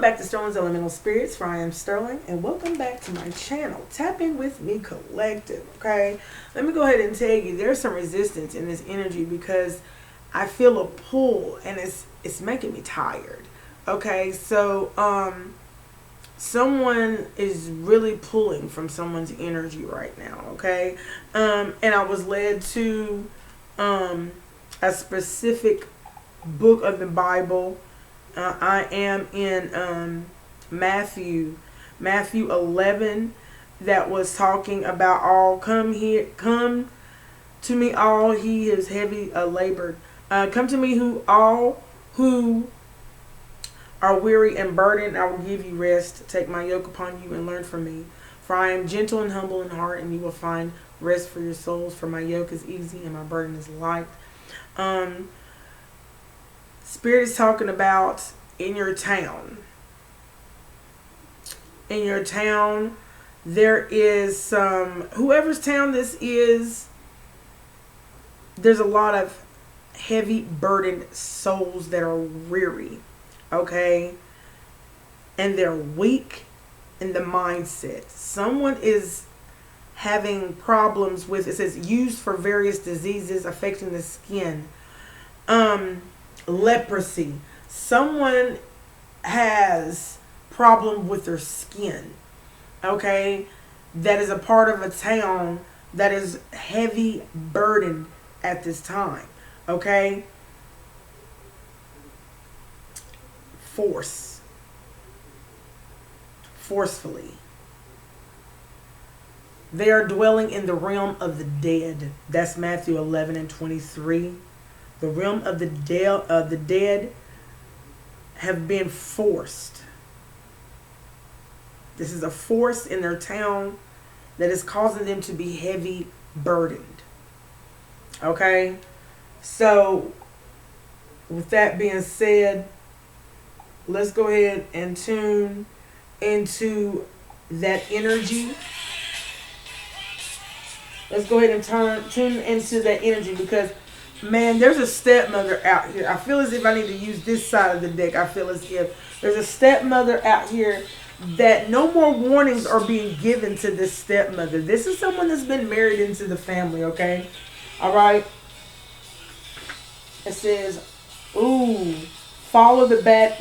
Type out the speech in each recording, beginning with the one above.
Welcome back to Sterling's Elemental Spirits, where I am Sterling, and welcome back to my channel, Tap In With Me Collective, okay? Let me go ahead and tell you, there's some resistance in this energy because I feel a pull, and it's making me tired, okay? So, someone is really pulling from someone's energy right now, okay? And I was led to a specific book of the Bible. I am in Matthew 11, that was talking about all come to me all he is heavy labored. Come to me who are weary and burdened, I will give you rest. Take my yoke upon you and learn from me. For I am gentle and humble in heart, and you will find rest for your souls. For my yoke is easy and my burden is light. Spirit is talking about in your town. In your town, there is some, whoever's town this is, there's a lot of heavy burdened souls that are weary, okay? And they're weak in the mindset. Someone is having problems with, it says, used for various diseases affecting the skin. Leprosy. Someone has problem with their skin, okay? That is a part of a town that is heavy burdened at this time, okay? Forcefully. They are dwelling in the realm of the dead. That's Matthew 11 and 23. The realm of the dead have been forced. This is a force in their town that is causing them to be heavy burdened. Okay? So, with that being said, let's go ahead and tune into that energy. Let's go ahead and tune into that energy, because man, there's a stepmother out here. I feel as if I need to use this side of the deck. I feel as if there's a stepmother out here that no more warnings are being given to this stepmother. This is someone that's been married into the family, okay? All right? It says, ooh, follow the bad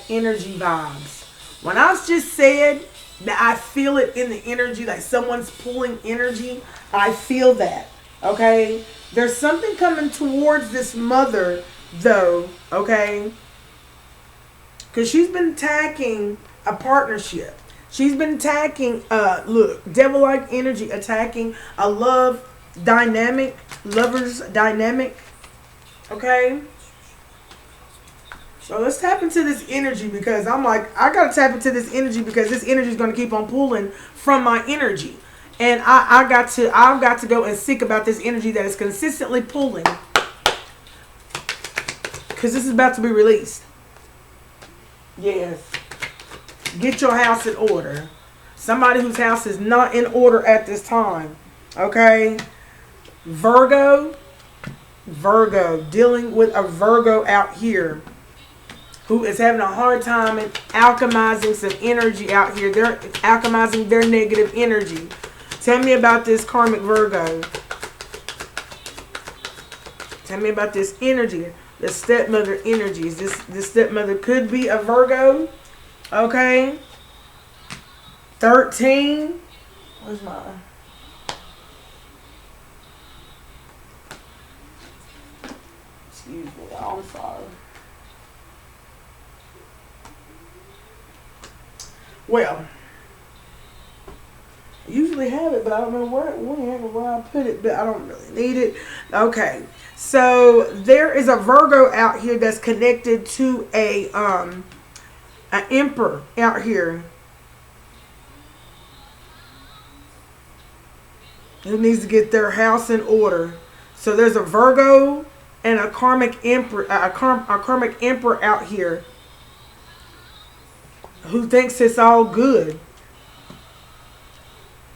energy vibes. When I just said that I feel it in the energy, like someone's pulling energy, I feel that, okay? There's something coming towards this mother, though, okay? Because she's been attacking a partnership. She's been attacking, devil-like energy, attacking a lovers dynamic, okay? So let's tap into this energy, because I'm like, I got to tap into this energy because this energy is going to keep on pulling from my energy. And I've got to go and seek about this energy that is consistently pulling, because this is about to be released. Yes. Get your house in order. Somebody whose house is not in order at this time. Okay? Virgo, dealing with a Virgo out here who is having a hard time in alchemizing some energy out here. They're alchemizing their negative energy. Tell me about this karmic Virgo. Tell me about this energy. The stepmother energies. This stepmother could be a Virgo. Okay. 13. Where's my... Excuse me. I'm sorry. Well, I usually have it, but I don't know where I put it, but I don't really need it. Okay, so there is a Virgo out here that's connected to an emperor out here who needs to get their house in order. So there's a Virgo and a karmic emperor, a karmic emperor out here who thinks it's all good.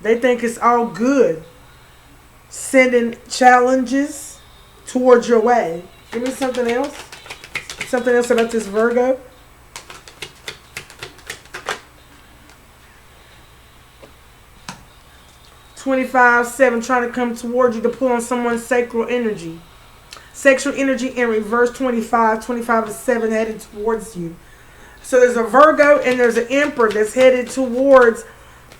They think it's all good. Sending challenges towards your way. Give me something else. Something else about this Virgo. $25,7 trying to come towards you to pull on someone's sacral energy. Sexual energy in reverse. 25. 25 is 7 headed towards you. So there's a Virgo and there's an Emperor that's headed towards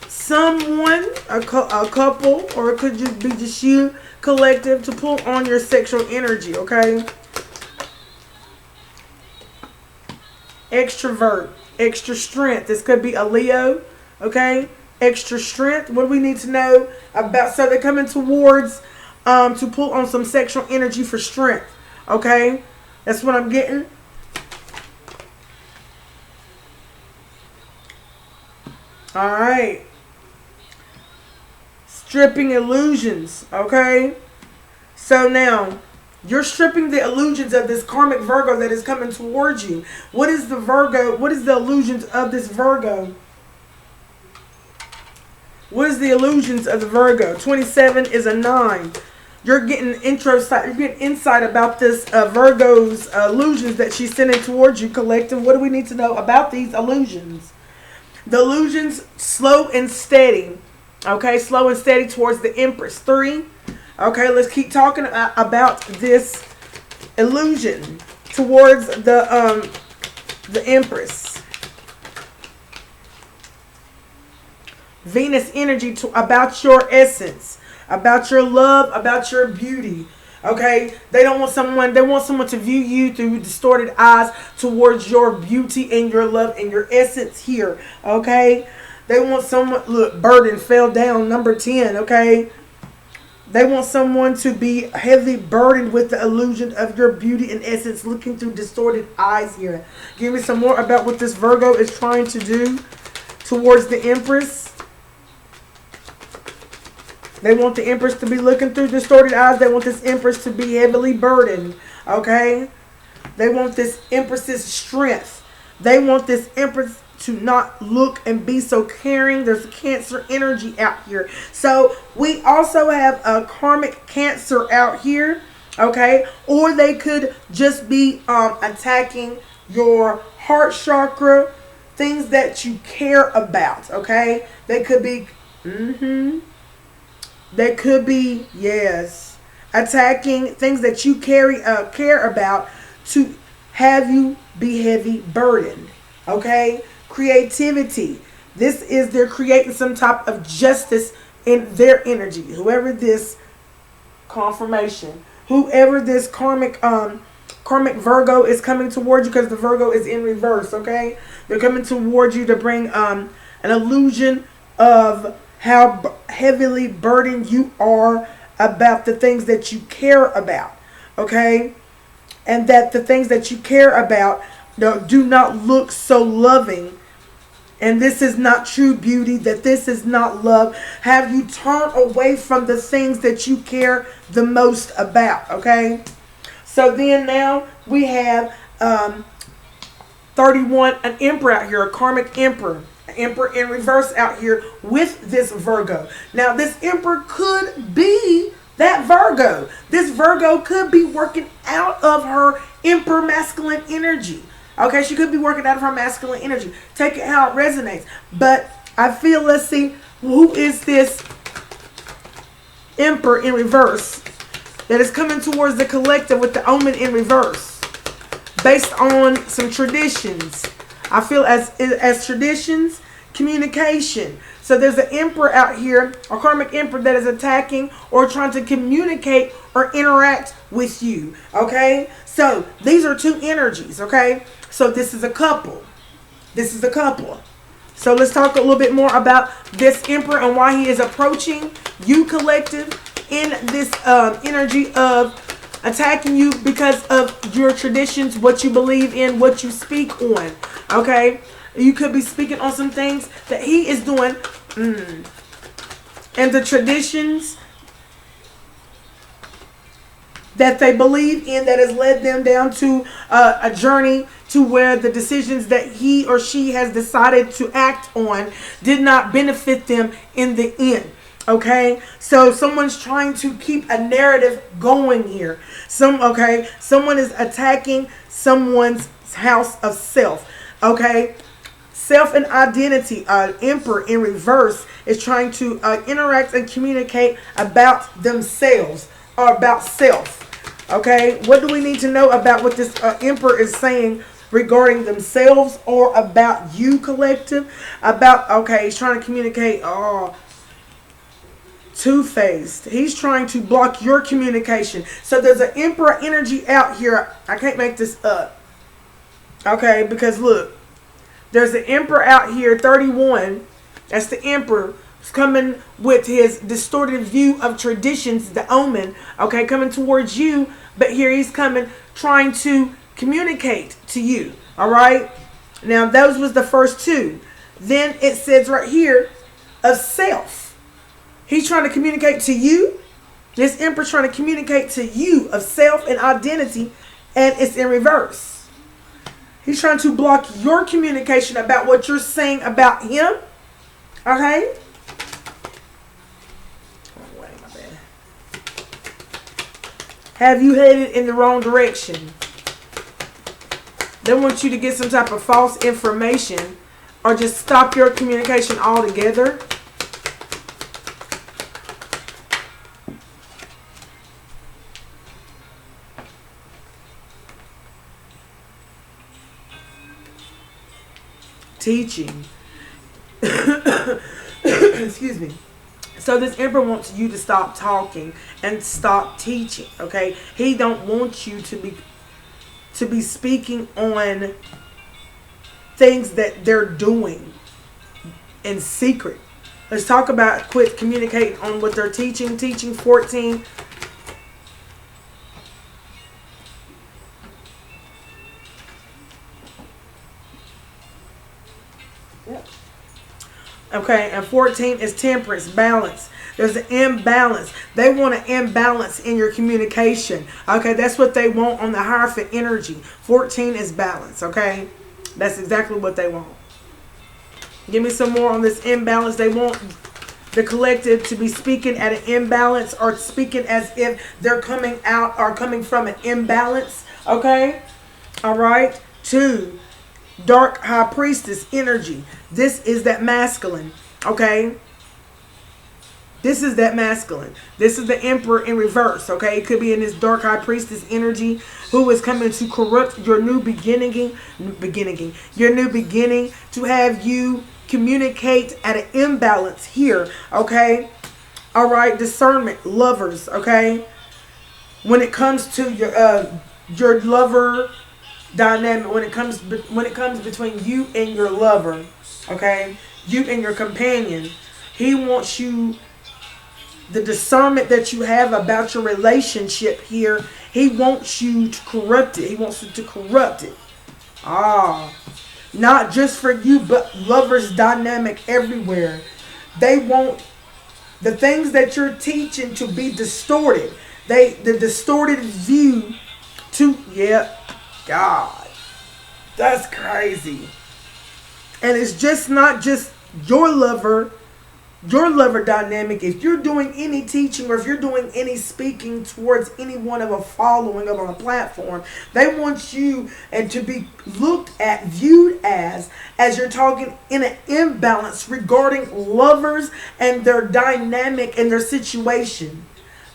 someone, a couple, or it could just be just you, collective, to pull on your sexual energy, okay? Extrovert, extra strength. This could be a Leo, okay? Extra strength. What do we need to know about? So they're coming towards to pull on some sexual energy for strength, okay? That's what I'm getting. All right. Stripping illusions, okay? So now, you're stripping the illusions of this karmic Virgo that is coming towards you. What is the Virgo? What is the illusions of this Virgo? What is the illusions of the Virgo? 27 is a 9. You're getting insight about this Virgo's illusions that she's sending towards you, collective. What do we need to know about these illusions? The illusions, slow and steady. Okay, slow and steady towards the Empress. 3. Okay, let's keep talking about this illusion towards the Empress. Venus energy about your essence, about your love, about your beauty. Okay, they want someone to view you through distorted eyes towards your beauty and your love and your essence here. Okay, they want someone, look, burden fell down, number 10. Okay, they want someone to be heavily burdened with the illusion of your beauty and essence, looking through distorted eyes here. Give me some more about what this Virgo is trying to do towards the Empress. They want the Empress to be looking through distorted eyes. They want this Empress to be heavily burdened. Okay? They want this Empress's strength. They want this Empress to not look and be so caring. There's a Cancer energy out here. So we also have a karmic Cancer out here. Okay? Or they could just be attacking your heart chakra. Things that you care about. Okay? They could be... They could be, yes, attacking things that you care about to have you be heavy burdened. Okay? Creativity. This is they're creating some type of justice in their energy. Whoever this confirmation, whoever this karmic Virgo is coming towards you, because the Virgo is in reverse. Okay? They're coming towards you to bring an illusion of how heavily burdened you are about the things that you care about, okay? And that the things that you care about do not look so loving. And this is not true beauty, that this is not love. Have you turned away from the things that you care the most about, okay? So then now we have 31, an Emperor out here, a karmic Emperor. Emperor in reverse out here with this Virgo. Now this Emperor could be that Virgo. This Virgo could be working out of her Emperor masculine energy. Okay, she could be working out of her masculine energy. Take it how it resonates. But I feel, let's see, who is this Emperor in reverse that is coming towards the collective with the Omen in reverse, based on some traditions. I feel as traditions, communication. So there's an Emperor out here, a karmic Emperor that is attacking or trying to communicate or interact with you. Okay? So these are two energies. Okay? So this is a couple. This is a couple. So let's talk a little bit more about this Emperor and why he is approaching you, collective, in this energy of attacking you because of your traditions, what you believe in, what you speak on. Okay? You could be speaking on some things that he is doing. And the traditions that they believe in that has led them down to a journey to where the decisions that he or she has decided to act on did not benefit them in the end. Okay, so someone's trying to keep a narrative going here. Someone is attacking someone's house of self. Okay. Self and identity. Emperor in reverse is trying to interact and communicate about themselves or about self. Okay, what do we need to know about what this emperor is saying regarding themselves or about you, collective? He's trying to communicate. Oh, two-faced. He's trying to block your communication. So there's an emperor energy out here. I can't make this up. Okay, because look, there's an emperor out here, 31. That's the emperor. He's coming with his distorted view of traditions, the omen. Okay, coming towards you. But here he's coming, trying to communicate to you. All right. Now, those was the first two. Then it says right here of self. He's trying to communicate to you. This emperor trying to communicate to you of self and identity. And it's in reverse. He's trying to block your communication about what you're saying about him. Okay? Oh, wait, my bad. Have you headed in the wrong direction? They want you to get some type of false information or just stop your communication altogether. Teaching. Excuse me. So this emperor wants you to stop talking and stop teaching. Okay, he don't want you to be speaking on things that they're doing in secret. Let's talk about quit communicating on what they're teaching. Teaching 14. Okay, and 14 is temperance, balance. There's an imbalance. They want an imbalance in your communication. Okay, that's what they want on the Hierophant energy. 14 is balance, okay? That's exactly what they want. Give me some more on this imbalance. They want the collective to be speaking at an imbalance or speaking as if they're coming out or coming from an imbalance, okay? All right, 2. Dark high priestess energy. This is that masculine. Okay. This is that masculine. This is the emperor in reverse. Okay. It could be in this dark high priestess energy who is coming to corrupt your new beginning. Your new beginning to have you communicate at an imbalance here. Okay. All right. Discernment. Lovers. Okay. When it comes to your lover dynamic, when it comes between you and your lover, okay, you and your companion, he wants you, the discernment that you have about your relationship here, he wants you to corrupt it. He wants you to corrupt it. Not just for you, but lovers dynamic everywhere. They want the things that you're teaching to be distorted. The distorted view to, God, that's crazy. And it's just not just your lover dynamic. If you're doing any teaching or if you're doing any speaking towards anyone of a following of a platform, they want you and to be looked at, viewed as you're talking in an imbalance regarding lovers and their dynamic and their situation.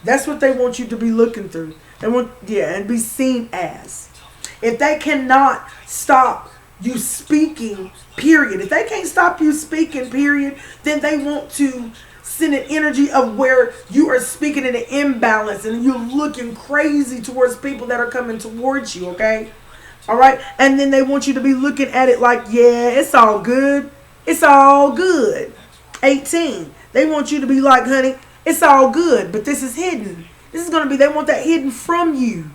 That's what they want you to be looking through. They want, and be seen as. If they cannot stop you speaking, period. If they can't stop you speaking, period, then they want to send an energy of where you are speaking in an imbalance and you're looking crazy towards people that are coming towards you, okay? All right? And then they want you to be looking at it like, it's all good. It's all good. 18. They want you to be like, honey, it's all good, but this is hidden. This is going to be, they want that hidden from you.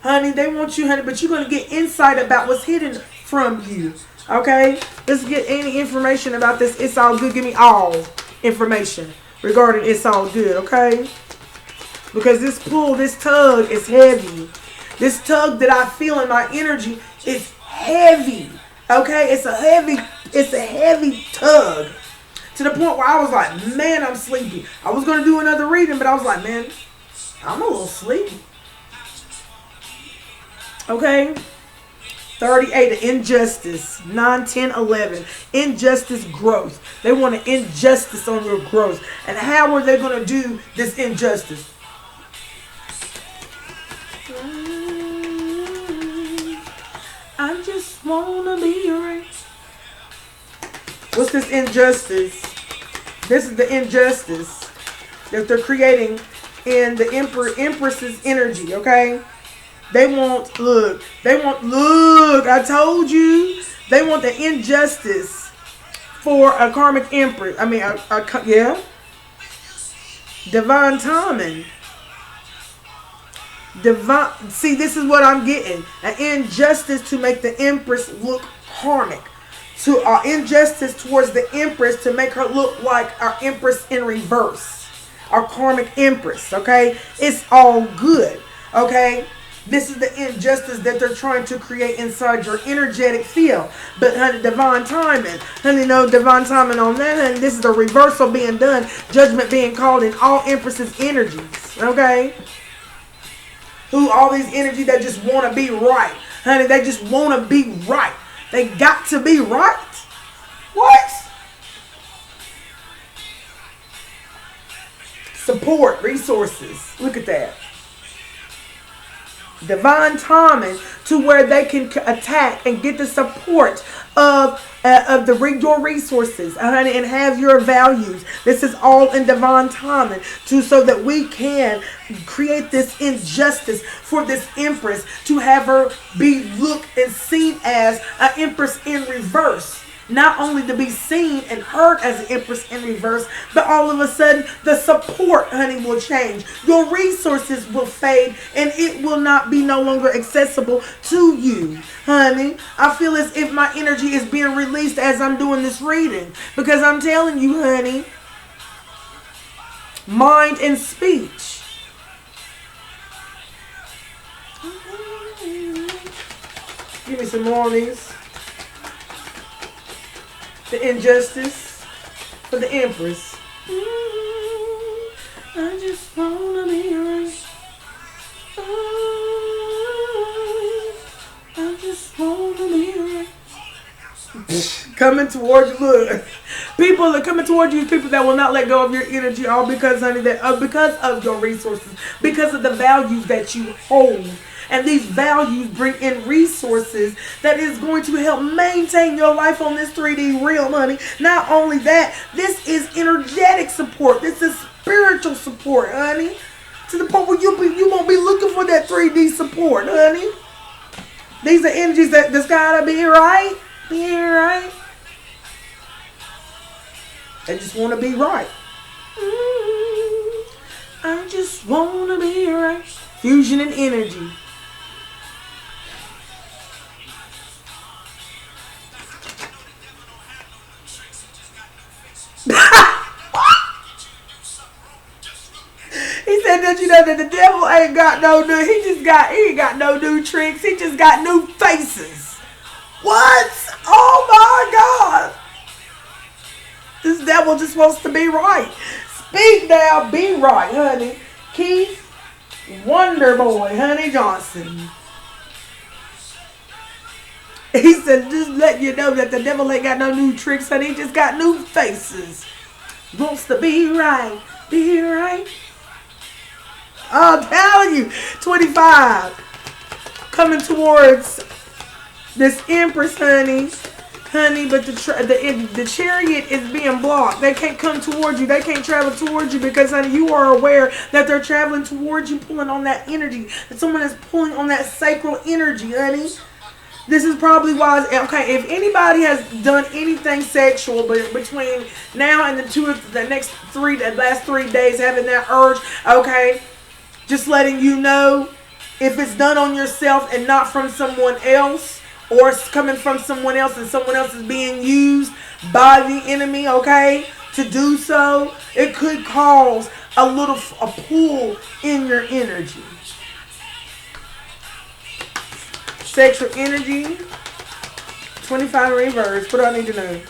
Honey, they want you, honey, but you're going to get insight about what's hidden from you. Okay? Let's get any information about this. It's all good. Give me all information regarding it's all good. Okay? Because this pull, this tug is heavy. This tug that I feel in my energy is heavy. Okay? It's a heavy tug. To the point where I was like, man, I'm sleepy. I was going to do another reading, but I was like, man, I'm a little sleepy. Okay? 38, the injustice. 9, 10, 11. Injustice growth. They want an injustice on your growth. And how are they going to do this injustice? I just want to be right. What's this injustice? This is the injustice that they're creating in the Empress's energy, okay? They want, I told you, they want the injustice for a karmic empress. Yeah. Divine timing. See, this is what I'm getting. An injustice to make the empress look karmic. To injustice towards the empress to make her look like our empress in reverse. Our karmic empress, okay? It's all good, okay? This is the injustice that they're trying to create inside your energetic field. But honey, divine timing. Honey, no divine timing on that. Honey, this is the reversal being done. Judgment being called in all empresses' energies, okay? Who all these energy that just want to be right. Honey, they just want to be right. They got to be right. What? Support, resources. Look at that. Divine timing to where they can attack and get the support of your resources, honey, and have your values. This is all in divine timing so that we can create this injustice for this empress to have her be looked and seen as an empress in reverse. Not only to be seen and heard as an empress in reverse, but all of a sudden the support, honey, will change. Your resources will fade and it will not be no longer accessible to you, honey. I feel as if my energy is being released as I'm doing this reading. Because I'm telling you, honey, mind and speech. Give me some more of these. The injustice for the empress. I just wanna be right. I just wanna be right. Coming towards you, look. People are coming towards you, people that will not let go of your energy, all because, honey, because of your resources, because of the values that you hold. And these values bring in resources that is going to help maintain your life on this 3D realm, honey. Not only that, this is energetic support. This is spiritual support, honey. To the point where you won't be looking for that 3D support, honey. These are energies that's gotta be right. Be right. They just want to be right. I just want to be right. Fusion and energy. He said, "Don't you know that the devil ain't got no new? He ain't got no new tricks. He just got new faces." What? Oh my God! This devil just wants to be right. Speak now, be right, honey. Keith Wonder Boy, Honey Johnson. He said, "Just let you know that the devil ain't got no new tricks, honey. He just got new faces. Wants to be right, be right." I'm telling you, 25 coming towards this empress, honey, but the chariot is being blocked. They can't come towards you. They can't travel towards you because, honey, you are aware that they're traveling towards you, pulling on that energy. That someone is pulling on that sacral energy, honey. This is probably why. Okay, if anybody has done anything sexual, but between now and the last 3 days, having that urge, okay. Just letting you know, if it's done on yourself and not from someone else, or it's coming from someone else and someone else is being used by the enemy, okay, to do so, it could cause a pull in your energy. Sexual energy, 25 reverse. What do I need to know?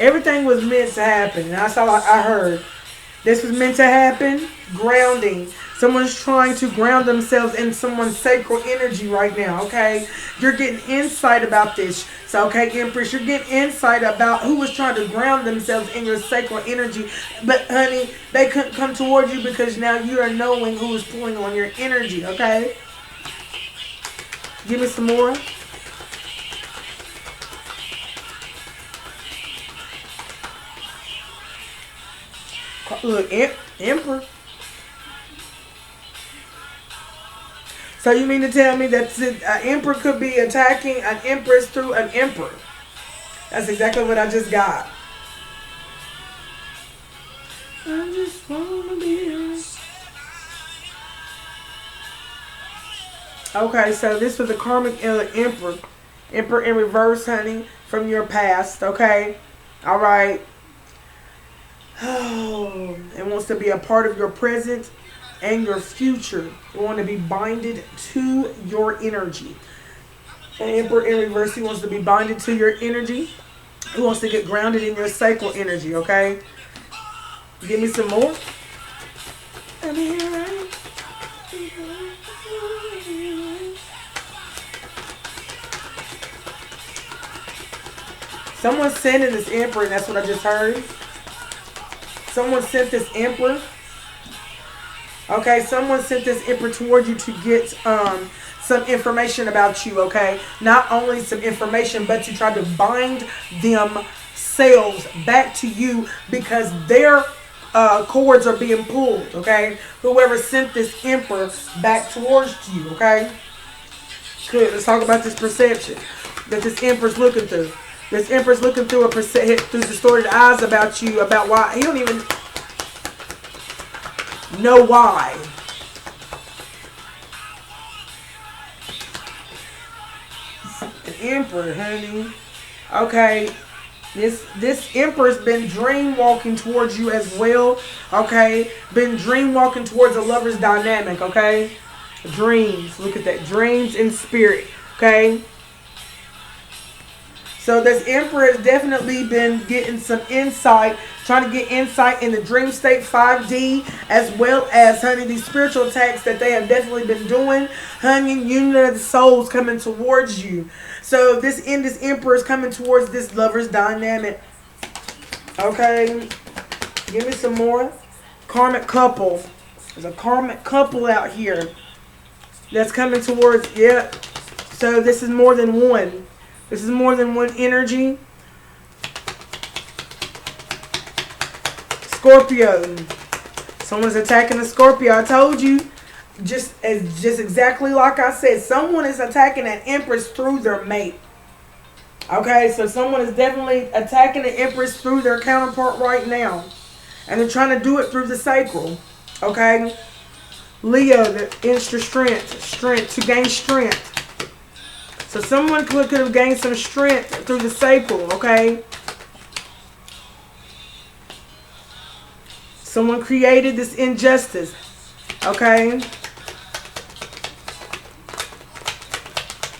Everything was meant to happen. And that's all I heard. This was meant to happen. Grounding. Someone's trying to ground themselves in someone's sacral energy right now, okay? You're getting insight about this. So, okay, Empress, you're getting insight about who was trying to ground themselves in your sacral energy. But, honey, they couldn't come towards you because now you are knowing who is pulling on your energy, okay? Give me some more. Look, Emperor. So you mean to tell me that an emperor could be attacking an empress through an emperor? That's exactly what I just got. I just wanna be. Okay, so this was a karmic emperor. Emperor in reverse, honey, from your past, okay? All right. Oh, it wants to be a part of your present and your future. You want to be binded to your energy. An emperor in reverse, he wants to be binded to your energy. He wants to get grounded in your sacral energy, okay? Give me some more. Someone's sending this emperor, and that's what I just heard. Someone sent this emperor. Okay, someone sent this emperor toward you to get some information about you, okay? Not only some information, but to try to bind themselves back to you because their cords are being pulled, okay? Whoever sent this emperor back towards you, okay? Good, let's talk about this perception that this emperor's looking through. This emperor's looking through through distorted eyes about you, about why. He don't even know why. An emperor, honey. Okay. This emperor's been dream walking towards you as well. Okay. Been dream walking towards a lover's dynamic, okay? Dreams. Look at that. Dreams in spirit. Okay. So this emperor has definitely been getting some insight, trying to get insight in the dream state 5D, as well as, honey, these spiritual attacks that they have definitely been doing. Honey, union of the souls coming towards you. So this emperor is coming towards this lover's dynamic. Okay, give me some more. Karmic couple. There's a karmic couple out here that's coming towards. Yeah. So this is more than one. This is more than one energy. Scorpio. Someone's attacking a Scorpio. I told you, just exactly like I said, someone is attacking an empress through their mate. Okay, so someone is definitely attacking the empress through their counterpart right now. And they're trying to do it through the sacral. Okay? Leo, the extra strength, to gain strength. So someone could have gained some strength through the sacral, okay? Someone created this injustice, okay?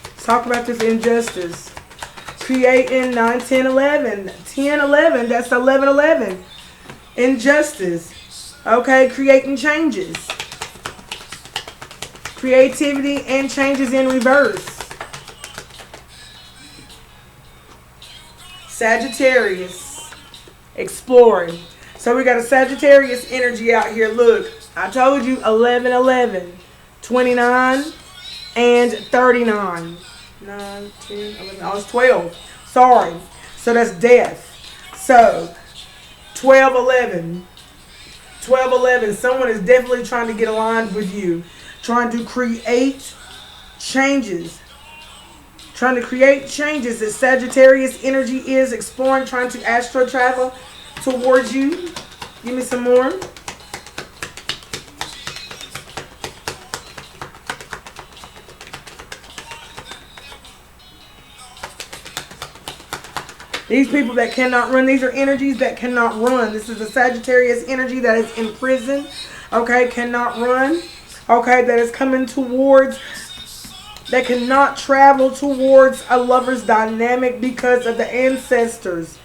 Let's talk about this injustice. Creating 9, 10, 11. 10, 11, that's 11, 11. Injustice, okay? Creating changes. Creativity and changes in reverse. Sagittarius, exploring. So we got a Sagittarius energy out here. Look, I told you 11, 11, 29, and 39. 9, 10, 11, oh, it's 12. Sorry. So that's death. So 12, 11. 12, 11. Someone is definitely trying to get aligned with you. Trying to create changes. Trying to create changes that Sagittarius energy is exploring, trying to astro travel towards you. Give me some more. These people that cannot run, these are energies that cannot run. This is a Sagittarius energy that is in prison, okay, cannot run, okay, that is coming towards, that cannot travel towards a lover's dynamic because of the ancestors.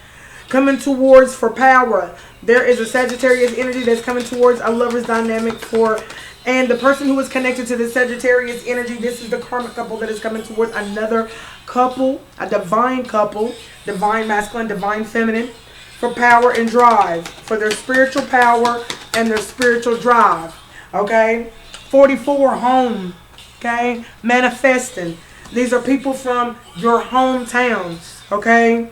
coming towards for power. There is a Sagittarius energy that's coming towards a lover's dynamic for, and the person who is connected to the Sagittarius energy, this is the karmic couple that is coming towards another couple, a divine couple, divine masculine, divine feminine, for power and drive, for their spiritual power and their spiritual drive. Okay, 44, home. Okay, manifesting. These are people from your hometown. Okay,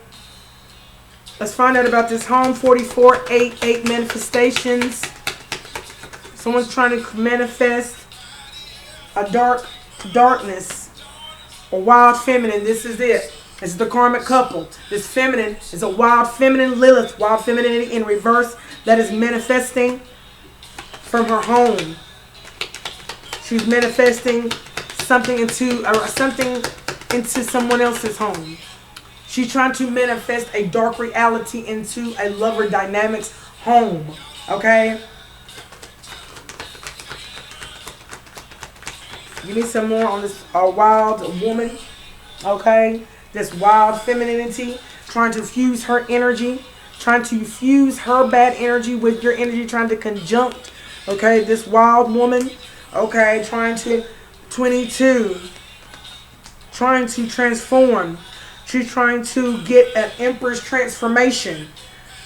let's find out about this home. 44, 8 manifestations. Someone's trying to manifest a darkness or wild feminine. This is it. This is the karmic couple. This feminine is a wild feminine Lilith, wild femininity in reverse that is manifesting from her home. She's manifesting something into someone else's home. She's trying to manifest a dark reality into a lover dynamics home. Okay? Give me some more on this wild woman. Okay? This wild femininity. Trying to fuse her energy. Trying to fuse her bad energy with your energy. Trying to conjunct. Okay? This wild woman. Okay? Trying to... 22. Trying to transform. She's trying to get an Empress transformation.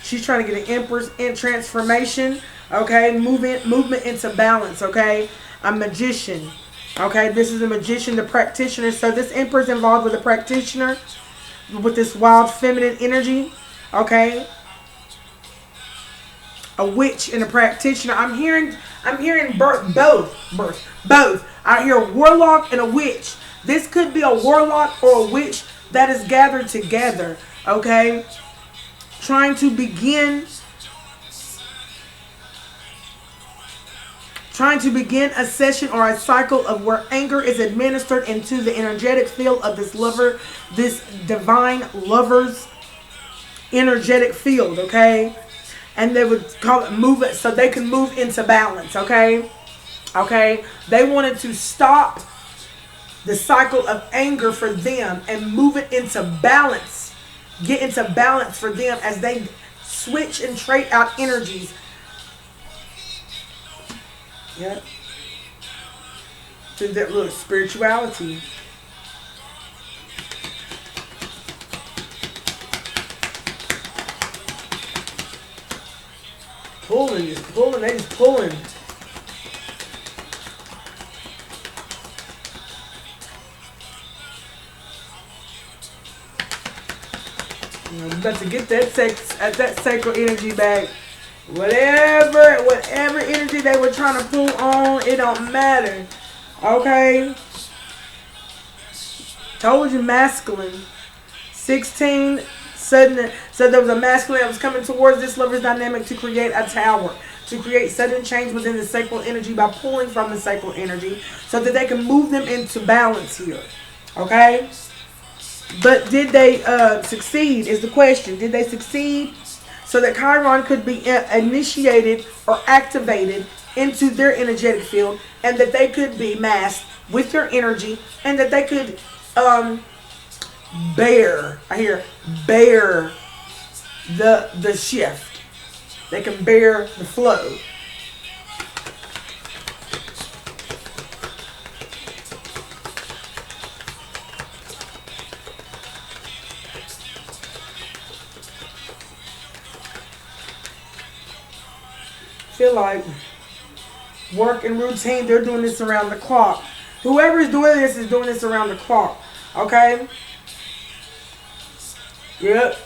She's trying to get an Empress in transformation. Okay? Movement into balance. Okay? A magician. Okay? This is a magician, the practitioner. So this Empress involved with a practitioner. With this wild feminine energy. Okay? A witch and a practitioner. I'm hearing both. I hear a warlock and a witch. This could be a warlock or a witch that is gathered together. Okay? Trying to begin a session or a cycle of where anger is administered into the energetic field of this lover, this divine lover's energetic field. Okay? And they would call it move it so they can move into balance. Okay? Okay? They wanted to stop the cycle of anger for them and move it into balance. Get into balance for them as they switch and trade out energies. Yep. To that little spirituality. Pulling, they just pulling. I'm about to get that sacral energy back. Whatever energy they were trying to pull on, it don't matter. Okay? Told you, masculine. 16, sudden. So there was a masculine that was coming towards this lover's dynamic to create a tower. To create sudden change within the sacral energy by pulling from the sacral energy. So that they can move them into balance here. Okay? But did they succeed is the question. Did they succeed? So that Chiron could be initiated or activated into their energetic field. And that they could be masked with their energy. And that they could bear the shift. They can bear the flow. Feel like work and routine, they're doing this around the clock. Whoever is doing this is doing this around the clock. Okay? Yep.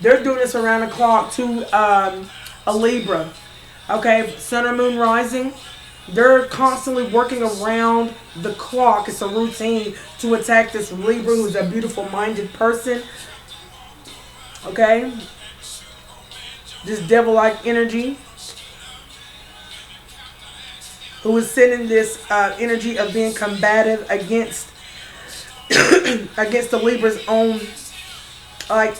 They're doing this around the clock to a Libra. Okay? Sun or moon rising. They're constantly working around the clock. It's a routine to attack this Libra who's a beautiful minded person. Okay? This devil-like energy who is sending this energy of being combative against against the Libra's own, like,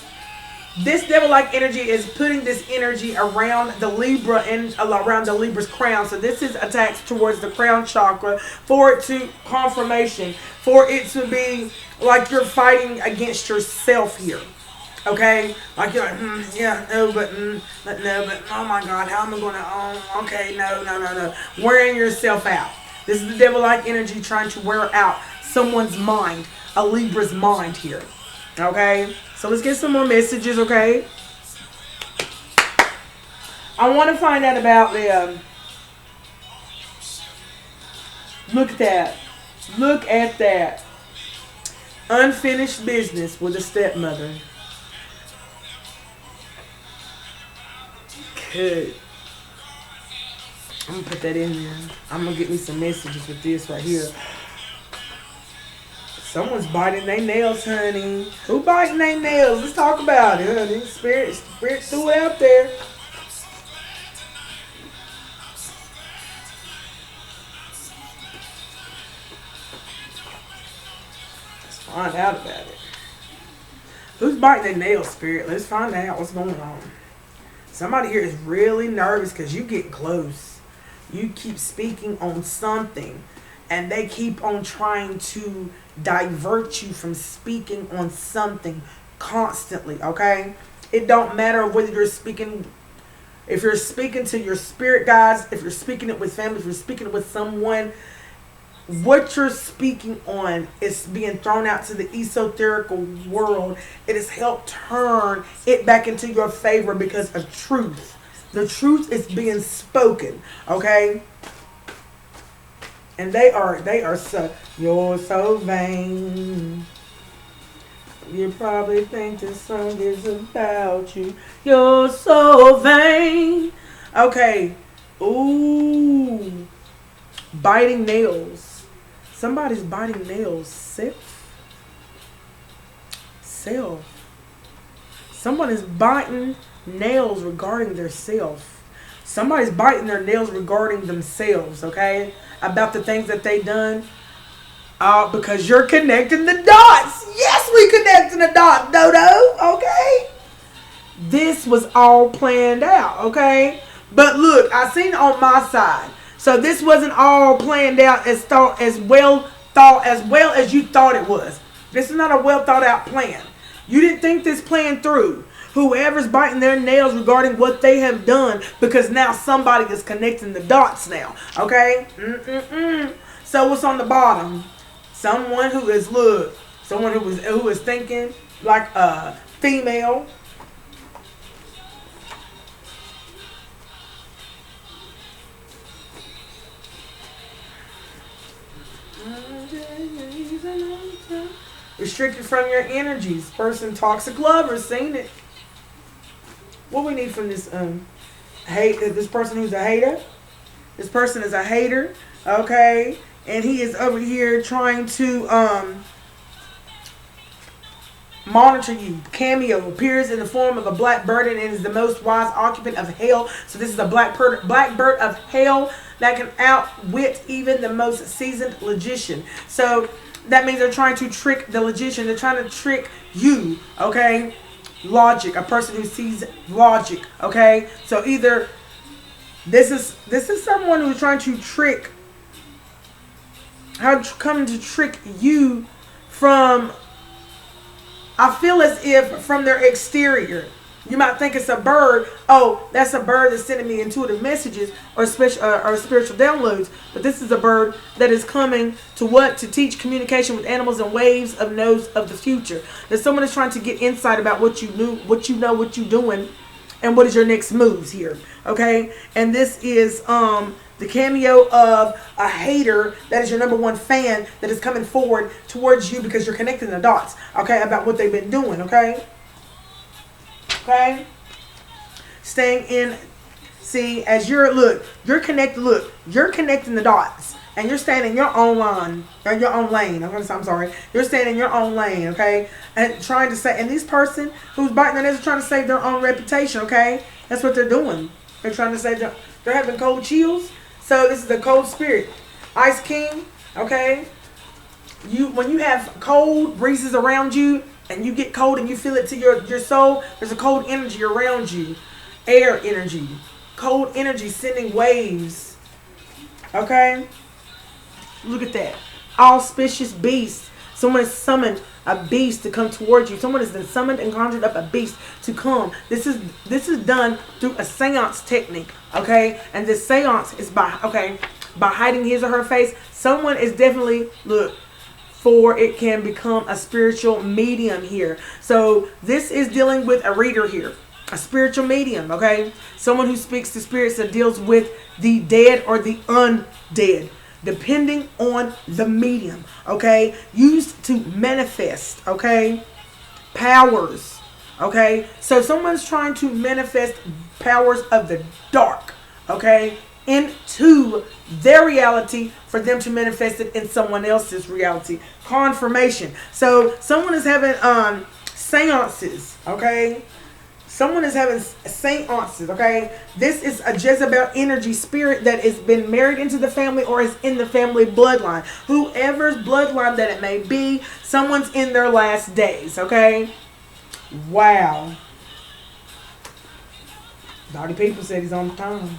this devil-like energy is putting this energy around the Libra and around the Libra's crown. So this is attacks towards the crown chakra for it to confirmation, for it to be like you're fighting against yourself here. Okay, like you're like, yeah, no, but oh my God, how am I gonna? Okay, no. Wearing yourself out. This is the devil-like energy trying to wear out someone's mind, a Libra's mind here. Okay, so let's get some more messages. Okay, I want to find out about the. Look at that. Look at that. Unfinished business with a stepmother. Good. I'm gonna put that in there. I'm gonna get me some messages with this right here. Someone's biting their nails, honey. Who biting their nails? Let's talk about it, honey. Spirit threw it out there. Let's find out about it. Who's biting their nails, Spirit? Let's find out what's going on. Somebody here is really nervous because you get close. You keep speaking on something, and they keep on trying to divert you from speaking on something constantly, okay? It don't matter whether you're speaking, if you're speaking to your spirit guides, if you're speaking it with family, if you're speaking it with someone, what you're speaking on is being thrown out to the esoterical world. It has helped turn it back into your favor because of truth. The truth is being spoken, okay? And they are so, you're so vain. You probably think this song is about you. You're so vain. Okay. Ooh. Biting nails. Somebody's biting nails. Self. Someone is biting nails regarding their self. Somebody's biting their nails regarding themselves, okay? About the things that they done. Because you're connecting the dots. Yes, we connecting the dots, Dodo. Okay? This was all planned out, okay? But look, I seen on my side. So this wasn't all planned out as well as you thought it was. This is not a well thought out plan. You didn't think this plan through. Whoever's biting their nails regarding what they have done, because now somebody is connecting the dots now. Okay? So what's on the bottom? Someone who is someone who is thinking like a female. Restricted from your energies. Person, toxic lover, seen it. What we need from this this person who's a hater? This person is a hater, okay? And he is over here trying to monitor you. Cameo appears in the form of a black bird and is the most wise occupant of hell. So this is a black bird of hell that can outwit even the most seasoned logician. So that means they're trying to trick the logician. They're trying to trick you, okay? Logic, a person who sees logic, okay? So either this is someone who's trying to trick, coming to trick you from, I feel as if from their exterior. You might think it's a bird. Oh, that's a bird that's sending me intuitive messages or spiritual downloads. But this is a bird that is coming to what? To teach communication with animals and waves of knows of the future. That someone is trying to get insight about what you knew, what you know, what you're doing, and what is your next moves here. Okay? And this is the cameo of a hater that is your number one fan that is coming forward towards you because you're connecting the dots, okay, about what they've been doing, okay? Okay? Staying in, see, as you're connecting the dots, and you're staying in your own line, or your own lane, I'm sorry, you're staying in your own lane, okay, and trying to say, and this person who's biting their nails is trying to save their own reputation, okay, that's what they're doing, they're trying to save they're having cold chills. So this is the cold spirit. Ice King, okay? When you have cold breezes around you and you get cold and you feel it to your soul, there's a cold energy around you. Air energy. Cold energy sending waves. Okay? Look at that. Auspicious beast. Someone has summoned a beast to come towards you. Someone has been summoned and conjured up a beast to come. This is done through a seance technique, okay? And this seance is by hiding his or her face. Someone is definitely, look, for it can become a spiritual medium here. So this is dealing with a reader here, a spiritual medium, okay? Someone who speaks to spirits that deals with the dead or the undead, depending on the medium, okay? Used to manifest, okay? Powers, okay? So someone's trying to manifest powers of the dark, okay, into their reality for them to manifest it in someone else's reality. Confirmation. So someone is having seances, okay? Someone is having seances, okay? This is a Jezebel energy spirit that has been married into the family or is in the family bloodline. Whoever's bloodline that it may be, someone's in their last days, okay? Wow. Naughty people said he's on time.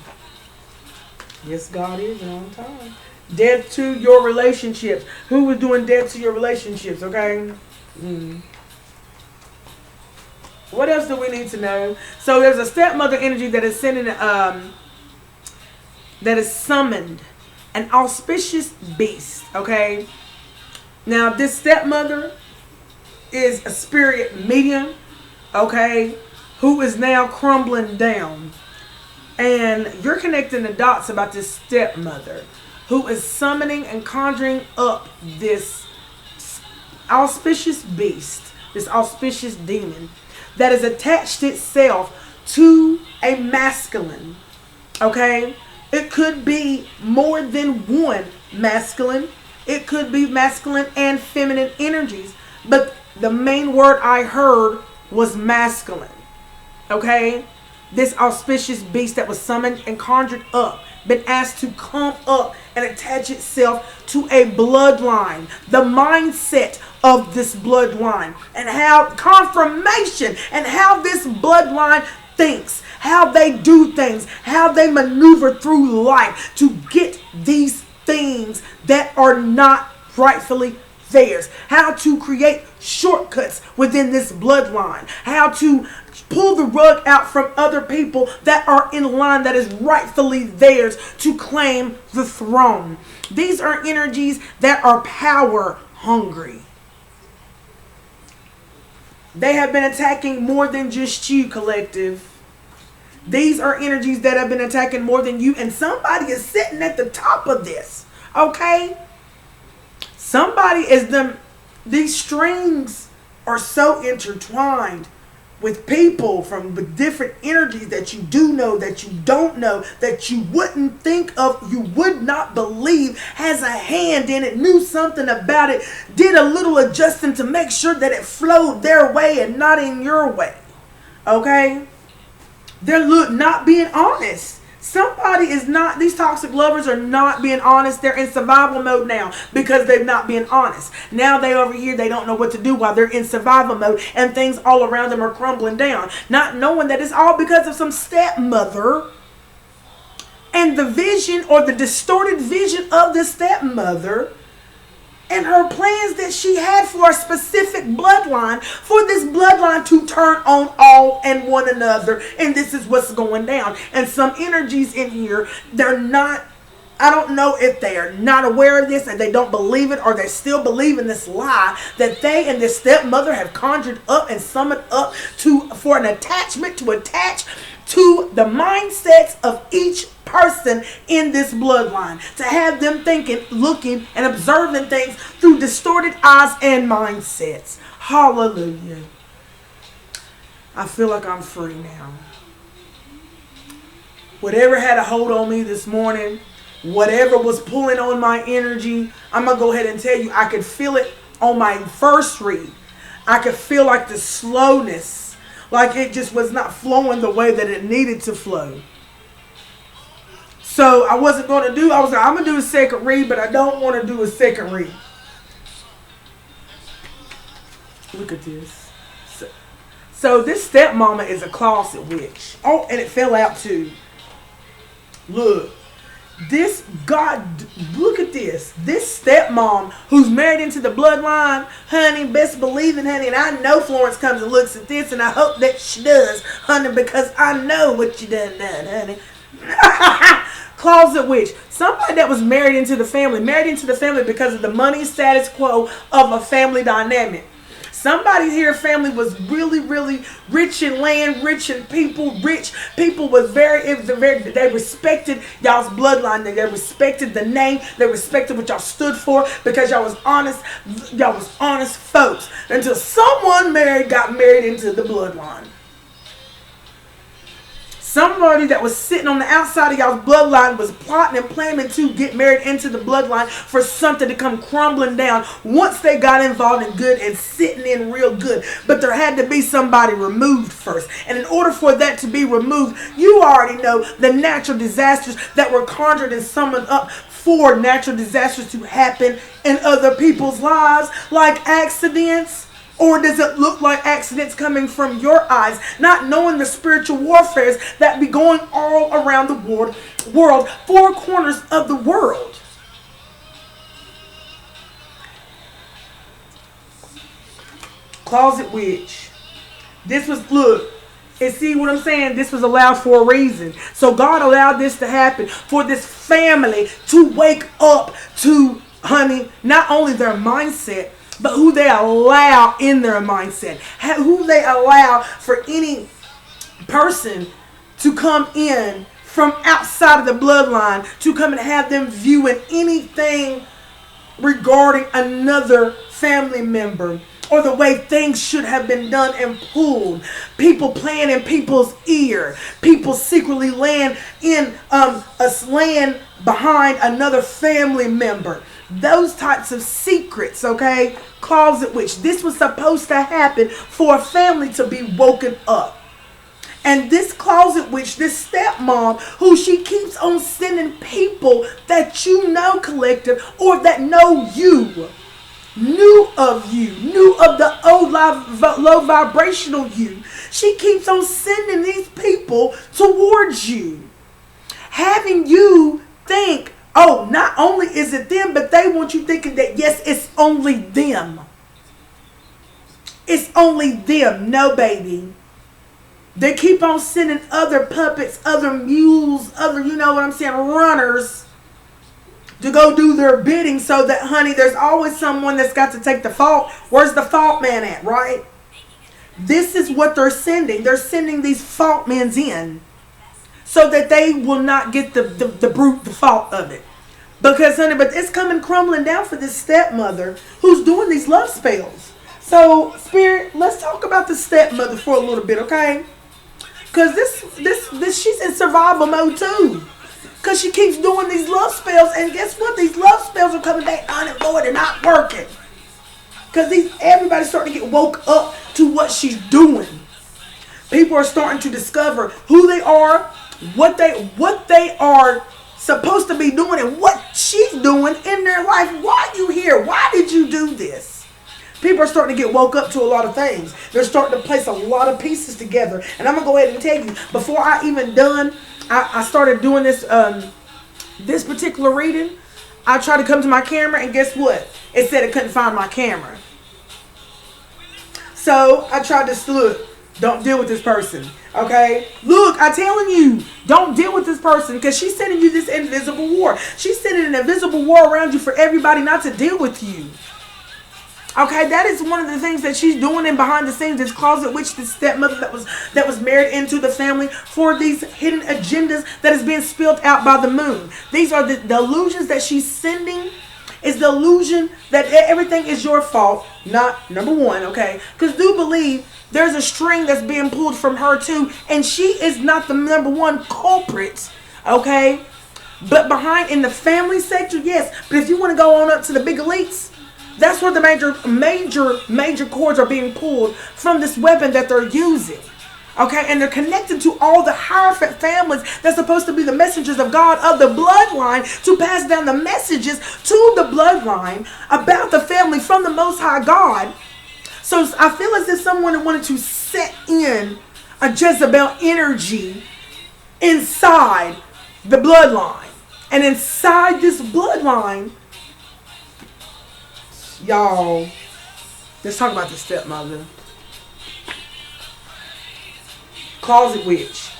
Yes, God is on time. Death to your relationships. Who was doing death to your relationships, okay? What else do we need to know? So there's a stepmother energy that is sending, that is summoned an auspicious beast, okay? Now, this stepmother is a spirit medium, okay, who is now crumbling down. And you're connecting the dots about this stepmother who is summoning and conjuring up this auspicious beast, this auspicious demon that has attached itself to a masculine, okay? It could be more than one masculine. It could be masculine and feminine energies. But the main word I heard was masculine, okay? This auspicious beast that was summoned and conjured up, been asked to come up and attach itself to a bloodline. The mindset of this bloodline and how confirmation and how this bloodline thinks, how they do things, how they maneuver through life to get these things that are not rightfully theirs, how to create shortcuts within this bloodline, how to pull the rug out from other people that are in line that is rightfully theirs to claim the throne. These are energies that are power hungry. They have been attacking more than just you, collective. These are energies that have been attacking more than you, and somebody is sitting at the top of this, okay? Somebody is them. These strings are so intertwined with people from the different energies that you do know, that you don't know, that you wouldn't think of, you would not believe has a hand in it, knew something about it, did a little adjusting to make sure that it flowed their way and not in your way. Okay? They're not being honest. Somebody is not, these toxic lovers are not being honest. They're in survival mode now because they've not been honest. Now they over here, they don't know what to do while they're in survival mode and things all around them are crumbling down. Not knowing that it's all because of some stepmother and the vision or the distorted vision of the stepmother and her plans that she had for a specific bloodline, for this bloodline to turn on all and one another. And this is what's going down. And some energies in here, they're not, I don't know if they are not aware of this and they don't believe it, or they still believe in this lie that they and this stepmother have conjured up and summoned up for an attachment to attach to the mindsets of each person in this bloodline, to have them thinking, looking, and observing things through distorted eyes and mindsets. Hallelujah. I feel like I'm free now. Whatever had a hold on me this morning, whatever was pulling on my energy, I'm going to go ahead and tell you, I could feel it on my first read. I could feel like the slowness, like it just was not flowing the way that it needed to flow. So I wasn't going to do, I'm going to do a second read, but I don't want to do a second read. Look at this. So this stepmama is a closet witch. Oh, and it fell out too. Look. This God, look at this. This stepmom who's married into the bloodline, honey, best believe it, honey. And I know Florence comes and looks at this, and I hope that she does, honey, because I know what you done, honey. Closet witch. Somebody that was married into the family because of the money status quo of a family dynamic. Somebody here family was really, really rich in land, rich in people, rich people was they respected y'all's bloodline, they respected the name, they respected what y'all stood for because y'all was honest folks until someone got married into the bloodline. Somebody that was sitting on the outside of y'all's bloodline was plotting and planning to get married into the bloodline for something to come crumbling down once they got involved in good and sitting in real good. But there had to be somebody removed first. And in order for that to be removed, you already know the natural disasters that were conjured and summoned up for natural disasters to happen in other people's lives, like accidents. Or does it look like accidents coming from your eyes, not knowing the spiritual warfares that be going all around the world, four corners of the world? Closet witch. This was, look, and see what I'm saying? This was allowed for a reason. So God allowed this to happen for this family to wake up to, honey, not only their mindset, but who they allow in their mindset. Who they allow for any person to come in from outside of the bloodline to come and have them viewing anything regarding another family member or the way things should have been done and pulled. People playing in people's ear. People secretly laying behind another family member. Those types of secrets, okay? Closet witch. This was supposed to happen for a family to be woken up. And this closet witch, this stepmom, who she keeps on sending people that you know, collective, or that know you, knew of the old low vibrational you. She keeps on sending these people towards you, having you think, oh, not only is it them, but they want you thinking that, yes, it's only them. It's only them. No, baby. They keep on sending other puppets, other mules, other, you know what I'm saying, runners to go do their bidding so that, honey, there's always someone that's got to take the fault. Where's the fault man at, right? This is what they're sending. They're sending these fault men in so that they will not get the fault of it. Because, honey, but it's coming crumbling down for this stepmother who's doing these love spells. So, Spirit, let's talk about the stepmother for a little bit, okay? Because this she's in survival mode too. Because she keeps doing these love spells, and guess what? These love spells are coming back unemployed and not working. Because everybody's starting to get woke up to what she's doing. People are starting to discover who they are, what they are supposed to be doing, and what she's doing in their life. Why are you here? Why did you do this? People are starting to get woke up to a lot of things. They're starting to place a lot of pieces together. And I'm going to go ahead and tell you, before I even done, I started doing this this particular reading. I tried to come to my camera, and guess what? It said it couldn't find my camera. So I tried to look. Don't deal with this person. Okay? Look, I'm telling you, don't deal with this person, because she's sending you this invisible war. She's sending an invisible war around you for everybody not to deal with you. Okay, that is one of the things that she's doing in behind the scenes. This closet witch, this stepmother that was married into the family for these hidden agendas that is being spilled out by the moon. These are the illusions that she's sending. Is the illusion that everything is your fault, not number one, okay? Because do believe there's a string that's being pulled from her too, and she is not the number one culprit, okay? But behind in the family sector, yes. But if you want to go on up to the big elites, that's where the major cords are being pulled from this weapon that they're using. Okay, and they're connected to all the Hierophant families that's supposed to be the messengers of God of the bloodline to pass down the messages to the bloodline about the family from the Most High God. So I feel as if someone wanted to set in a Jezebel energy inside the bloodline. And inside this bloodline, y'all, let's talk about the stepmother. Closet witch.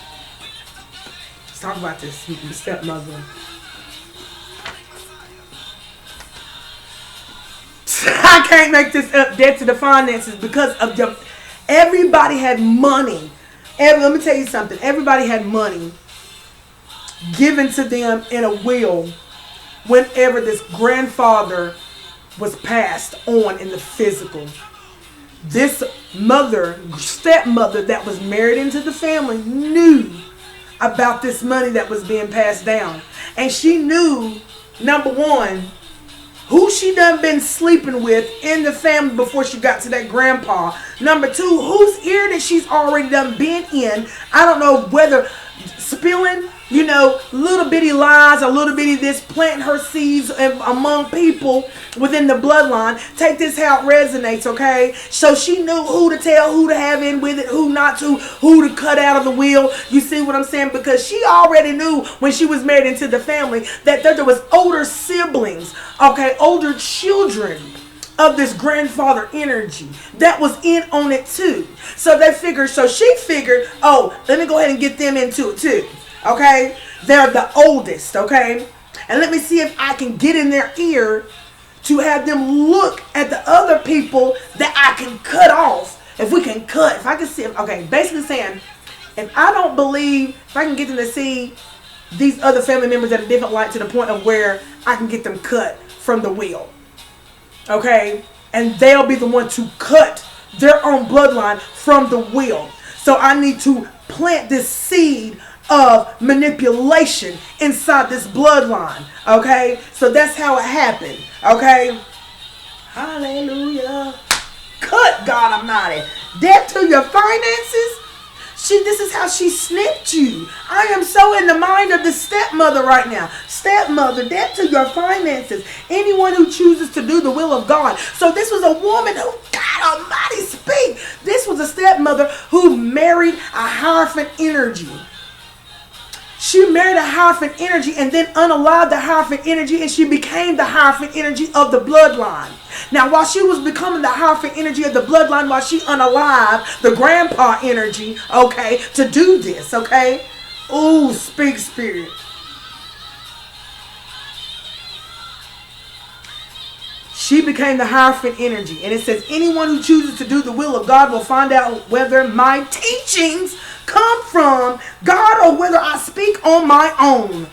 Let's talk about this stepmother. I can't make this up. Debt to the finances because of everybody had money. Let me tell you something. Everybody had money given to them in a will whenever this grandfather was passed on in the physical. This stepmother that was married into the family knew about this money that was being passed down. And she knew, number one, who she done been sleeping with in the family before she got to that grandpa. Number two, whose ear that she's already done been in. I don't know whether spilling, little bitty lies, a little bitty this, planting her seeds among people within the bloodline. Take this how it resonates, okay? So she knew who to tell, who to have in with it, who not to, who to cut out of the will. You see what I'm saying? Because she already knew when she was married into the family that there was older siblings, okay, older children of this grandfather energy that was in on it too. So she figured, oh, let me go ahead and get them into it too. Okay, they're the oldest, okay? And let me see if I can get in their ear to have them look at the other people that I can cut off. If I can see, okay, basically saying, if I don't believe, if I can get them to see these other family members at a different light to the point of where I can get them cut from the will. Okay? And they'll be the one to cut their own bloodline from the will. So I need to plant this seed of manipulation inside this bloodline. Okay? So that's how it happened. Okay? Hallelujah. Cut, God Almighty. Debt to your finances. This is how she snipped you. I am so in the mind of the stepmother right now. Stepmother, debt to your finances. Anyone who chooses to do the will of God. So this was a woman who, God Almighty, speak. This was a stepmother who married a Hierophant energy. She married a Hierophant energy and then unalived the Hierophant energy, and she became the Hierophant energy of the bloodline. Now, while she was becoming the Hierophant energy of the bloodline, while she unalived the grandpa energy, okay, to do this, okay? Ooh, speak, Spirit. She became the Hierophant energy. And it says, anyone who chooses to do the will of God will find out whether my teachings come from God or whether I speak on my own.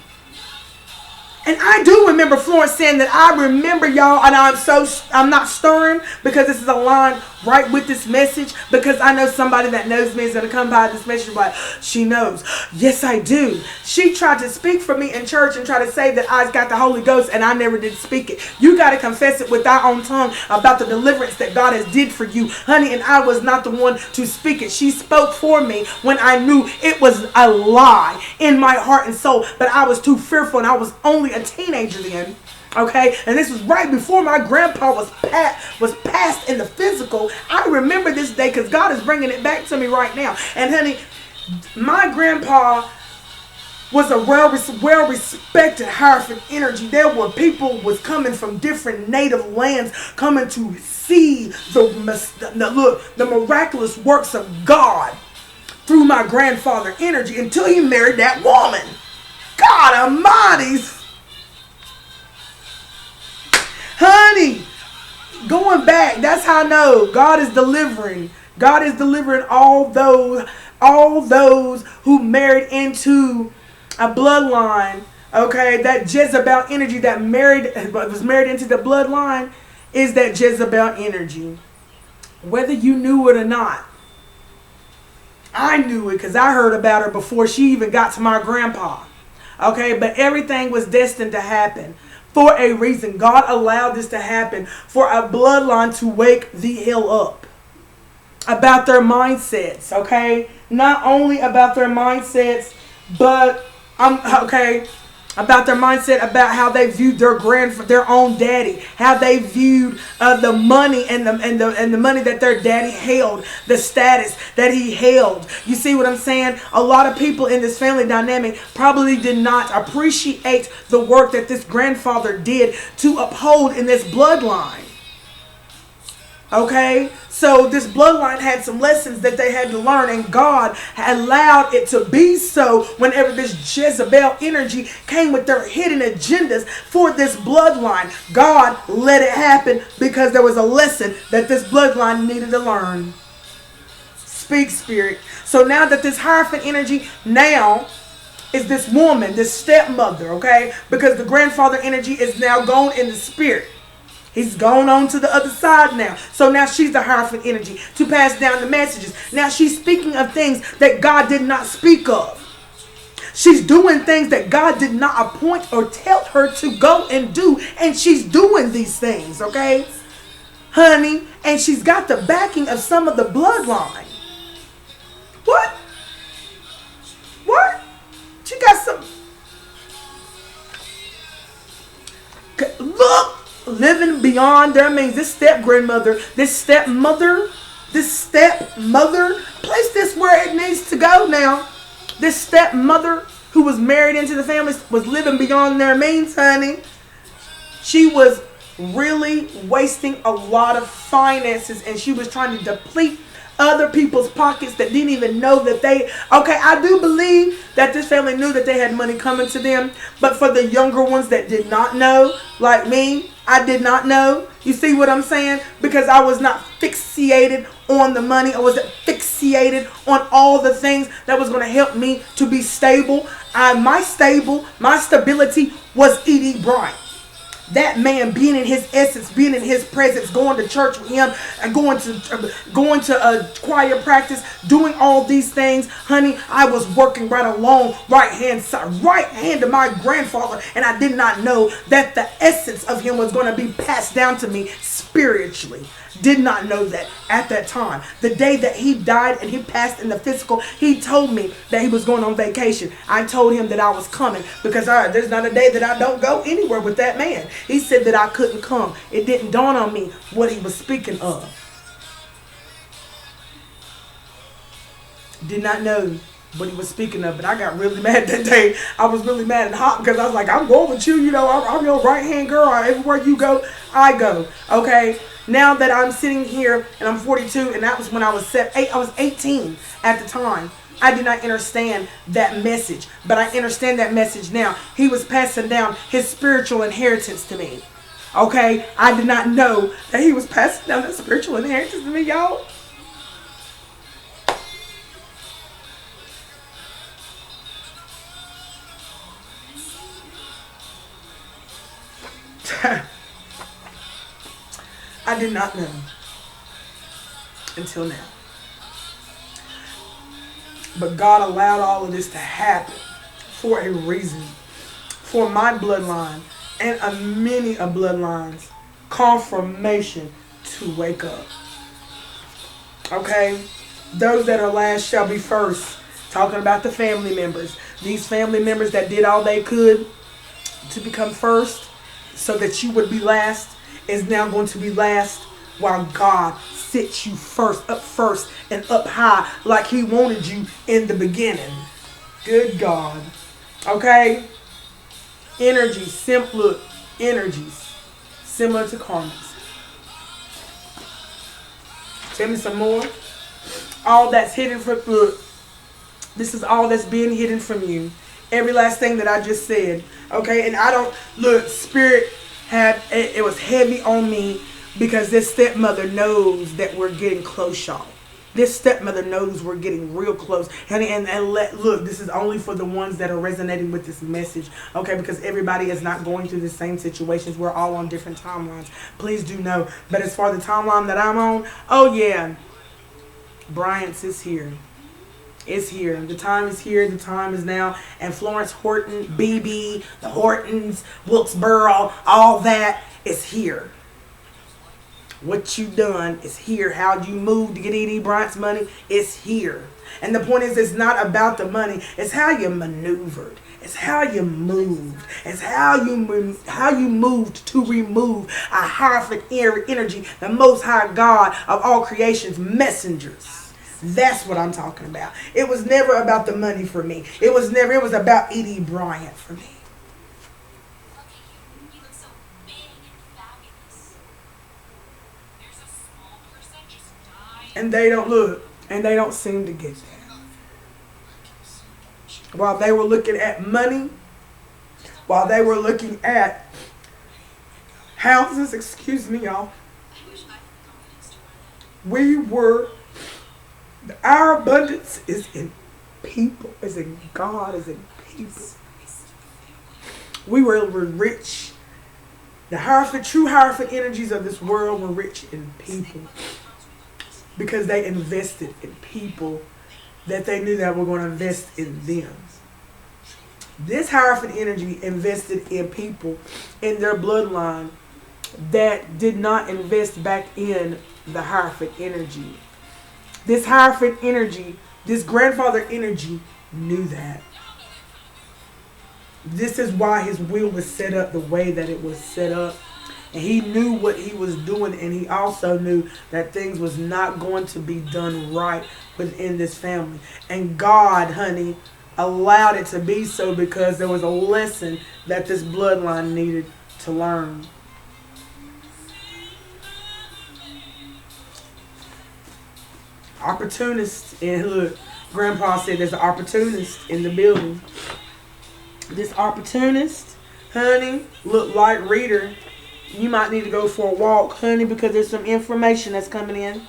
And I do remember Florence saying that I remember y'all, and I'm not stirring because this is aligned right with this message, because I know somebody that knows me is going to come by this message like, she knows. Yes, I do. She tried to speak for me in church and try to say that I got the Holy Ghost and I never did speak it. You got to confess it with thy own tongue about the deliverance that God has did for you, honey, and I was not the one to speak it. She spoke for me when I knew it was a lie in my heart and soul, but I was too fearful, and I was only a teenager then. Okay, and this was right before my grandpa was passed in the physical. I remember this day because God is bringing it back to me right now. And honey, my grandpa was a well-respected Hierophant energy. There were people was coming from different native lands coming to see the miraculous works of God through my grandfather energy until he married that woman. God Almighty. Honey, going back, that's how I know God is delivering. God is delivering all those who married into a bloodline. Okay, that Jezebel energy that was married into the bloodline is that Jezebel energy. Whether you knew it or not. I knew it because I heard about her before she even got to my grandpa. Okay, but everything was destined to happen. For a reason. God allowed this to happen for a bloodline to wake the hell up about their mindsets, okay? Not only about their mindsets, but I'm about their mindset, about how they viewed their own daddy, how they viewed the money and the money that their daddy held, the status that he held. You see what I'm saying? A lot of people in this family dynamic probably did not appreciate the work that this grandfather did to uphold in this bloodline. Okay, so this bloodline had some lessons that they had to learn, and God allowed it to be so whenever this Jezebel energy came with their hidden agendas for this bloodline. God let it happen because there was a lesson that this bloodline needed to learn. Speak, Spirit. So now that this Hierophant energy now is this woman, this stepmother, okay, because the grandfather energy is now gone in the spirit. He's gone on to the other side now. So now she's the Hierophant energy to pass down the messages. Now she's speaking of things that God did not speak of. She's doing things that God did not appoint or tell her to go and do. And she's doing these things, okay, honey? And she's got the backing of some of the bloodline. What? What? She got some... Look! Living beyond their means. This stepmother, place this where it needs to go now. This stepmother who was married into the family was living beyond their means, honey. She was really wasting a lot of finances, and she was trying to deplete other people's pockets that didn't even know that they... Okay, I do believe that this family knew that they had money coming to them, but for the younger ones that did not know, like me, I did not know. You see what I'm saying? Because I was not fixated on the money. I wasn't fixated on all the things that was going to help me to be stable. My stability was E.D. Bryant. That man being in his essence, being in his presence, going to church with him, and going to a choir practice, doing all these things, honey. I was working right along right hand to my grandfather, and I did not know that the essence of him was going to be passed down to me spiritually. Did not know that at that time. The day that he died and he passed in the physical, he told me that he was going on vacation. I told him that I was coming because there's not a day that I don't go anywhere with that man. He said that I couldn't come. It didn't dawn on me what he was speaking of. Did not know what he was speaking of, but I got really mad that day. I was really mad and hot because I was like, I'm going with you. You know, I'm your right hand girl. Everywhere you go, I go. Okay. Now that I'm sitting here and I'm 42, and that was when I was 18 at the time. I did not understand that message, but I understand that message now. He was passing down his spiritual inheritance to me. Okay? I did not know that he was passing down that spiritual inheritance to me, y'all. I did not know until now. But God allowed all of this to happen for a reason. For my bloodline and many of bloodlines, confirmation to wake up. Okay? Those that are last shall be first. Talking about the family members. These family members that did all they could to become first so that you would be last is now going to be last while God sits you first and up high like he wanted you in the beginning. Good God. Okay? Energies similar to karmas. Tell me some more. All that's hidden from... Look, this is all that's being hidden from you. Every last thing that I just said. Okay? And I don't... Look, Spirit... It was heavy on me because this stepmother knows that we're getting close, y'all. This stepmother knows we're getting real close. Honey, look, this is only for the ones that are resonating with this message, okay? Because everybody is not going through the same situations. We're all on different timelines. Please do know. But as far as the timeline that I'm on, oh yeah, Bryant's is here. It's here. The time is here. The time is now. And Florence Horton, BB, the Hortons, Wilkesboro, all that is here. What you done is here. How'd you move to get E.D. Bryant's money? It's here. And the point is, it's not about the money. It's how you maneuvered. It's how you moved. It's how you moved to remove a hierophant energy, the Most High God of all creation's messengers. That's what I'm talking about. It was never about the money for me. It was about E.D. Bryant for me. And they don't look. And they don't seem to get that. While they were looking at money, while they were looking at houses, excuse me, y'all, our abundance is in people, is in God, is in people. We were rich. The true hierophant energies of this world were rich in people. Because they invested in people that they knew that were going to invest in them. This hierophant energy invested in people in their bloodline that did not invest back in the hierophant energy. This hierophant energy, this grandfather energy knew that. This is why his will was set up the way that it was set up. And he knew what he was doing, and he also knew that things was not going to be done right within this family. And God, honey, allowed it to be so because there was a lesson that this bloodline needed to learn. Opportunists, and look, Grandpa said there's an opportunist in the building. This opportunist, honey, look like reader. You might need to go for a walk, honey, because there's some information that's coming in.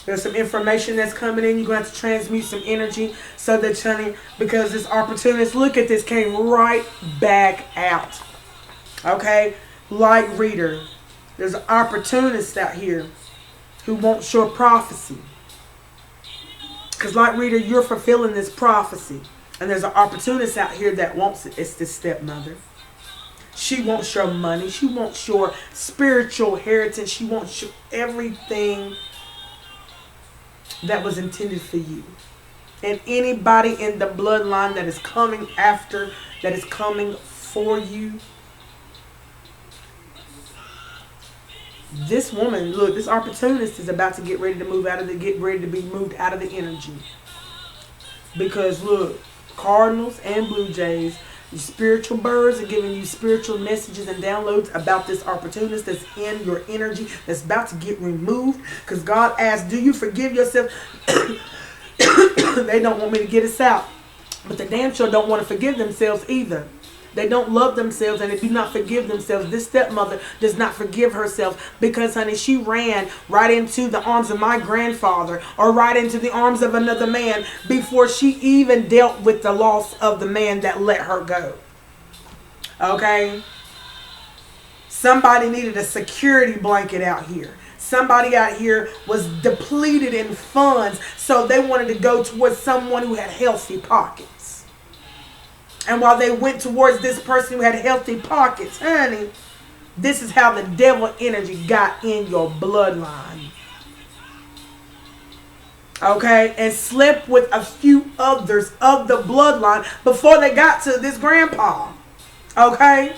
There's some information that's coming in. You're going to have to transmute some energy so that, honey, because this opportunist, look at this, came right back out. Okay? Light reader. There's an opportunist out here who wants your prophecy. Because, light reader, you're fulfilling this prophecy. And there's an opportunist out here that wants it. It's this stepmother. She wants your money. She wants your spiritual heritage. She wants everything that was intended for you. And anybody in the bloodline that is coming after, that is coming for you. This woman, look, this opportunist is about to get ready to be moved out of the energy. Because look, Cardinals and Blue Jays, the spiritual birds are giving you spiritual messages and downloads about this opportunist that's in your energy that's about to get removed. Because God asked, do you forgive yourself? They don't want me to get us out. But the damn sure don't want to forgive themselves either. They don't love themselves and they do not forgive themselves. This stepmother does not forgive herself because, honey, she ran right into the arms of my grandfather or right into the arms of another man before she even dealt with the loss of the man that let her go. Okay? Somebody needed a security blanket out here. Somebody out here was depleted in funds, so they wanted to go towards someone who had healthy pockets. And while they went towards this person who had healthy pockets, honey, this is how the devil energy got in your bloodline. Okay? And slept with a few others of the bloodline before they got to this grandpa. Okay?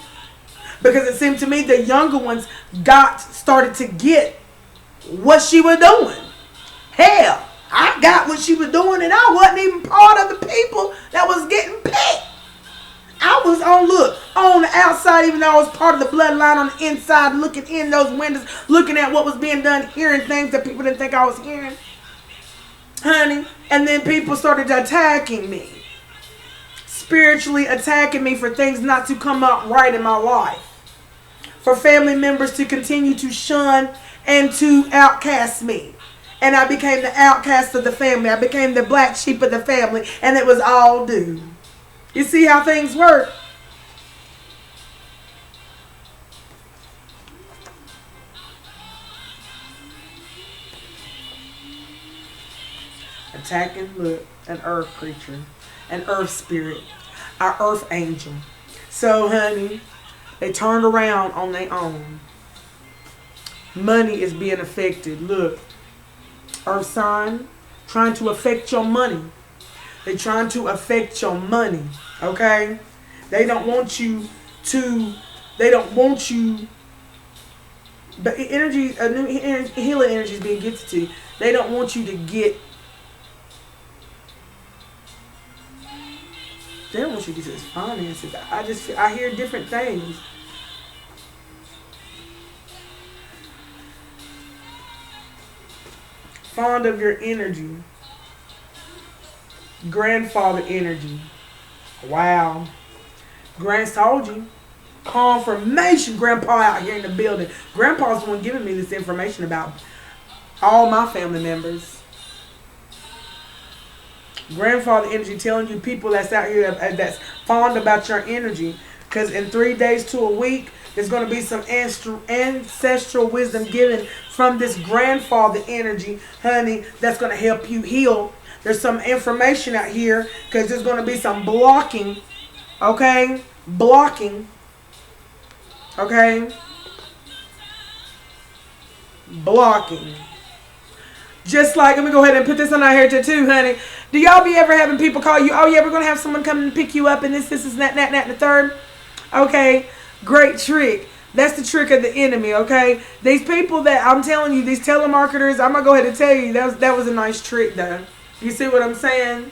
Because it seemed to me the younger ones started to get what she was doing. Hell, I got what she was doing and I wasn't even part of the people that was getting picked. I was on the outside, even though I was part of the bloodline, on the inside, looking in those windows, looking at what was being done, hearing things that people didn't think I was hearing. Honey, and then people started attacking me. Spiritually attacking me for things not to come up right in my life. For family members to continue to shun and to outcast me. And I became the outcast of the family. I became the black sheep of the family. And it was all due. You see how things work? Attacking, look, an earth creature, an earth spirit, our earth angel. So, honey, they turned around on their own. Money is being affected. Look, earth sign, trying to affect your money. They're trying to affect your money. Okay? They don't want you to, but energy, a new healing energy is being gifted to you. They don't want you to get, they don't want you to get to this finances. I hear different things. Fond of your energy. Grandfather energy. Wow. Grand's told you. Confirmation. Grandpa out here in the building. Grandpa's the one giving me this information about all my family members. Grandfather energy telling you people that's out here that's fond about your energy. Because in 3 days to a week, there's going to be some ancestral wisdom given from this grandfather energy, honey, that's going to help you heal. There's some information out here because there's going to be some blocking, okay? Blocking, okay? Blocking. Just like, let me go ahead and put this on out here too, honey. Do y'all be ever having people call you, oh yeah, we're going to have someone come and pick you up and this, and that, and the third? Okay, great trick. That's the trick of the enemy, okay? These people that I'm telling you, these telemarketers, I'm going to go ahead and tell you, that was a nice trick, though. You see what I'm saying?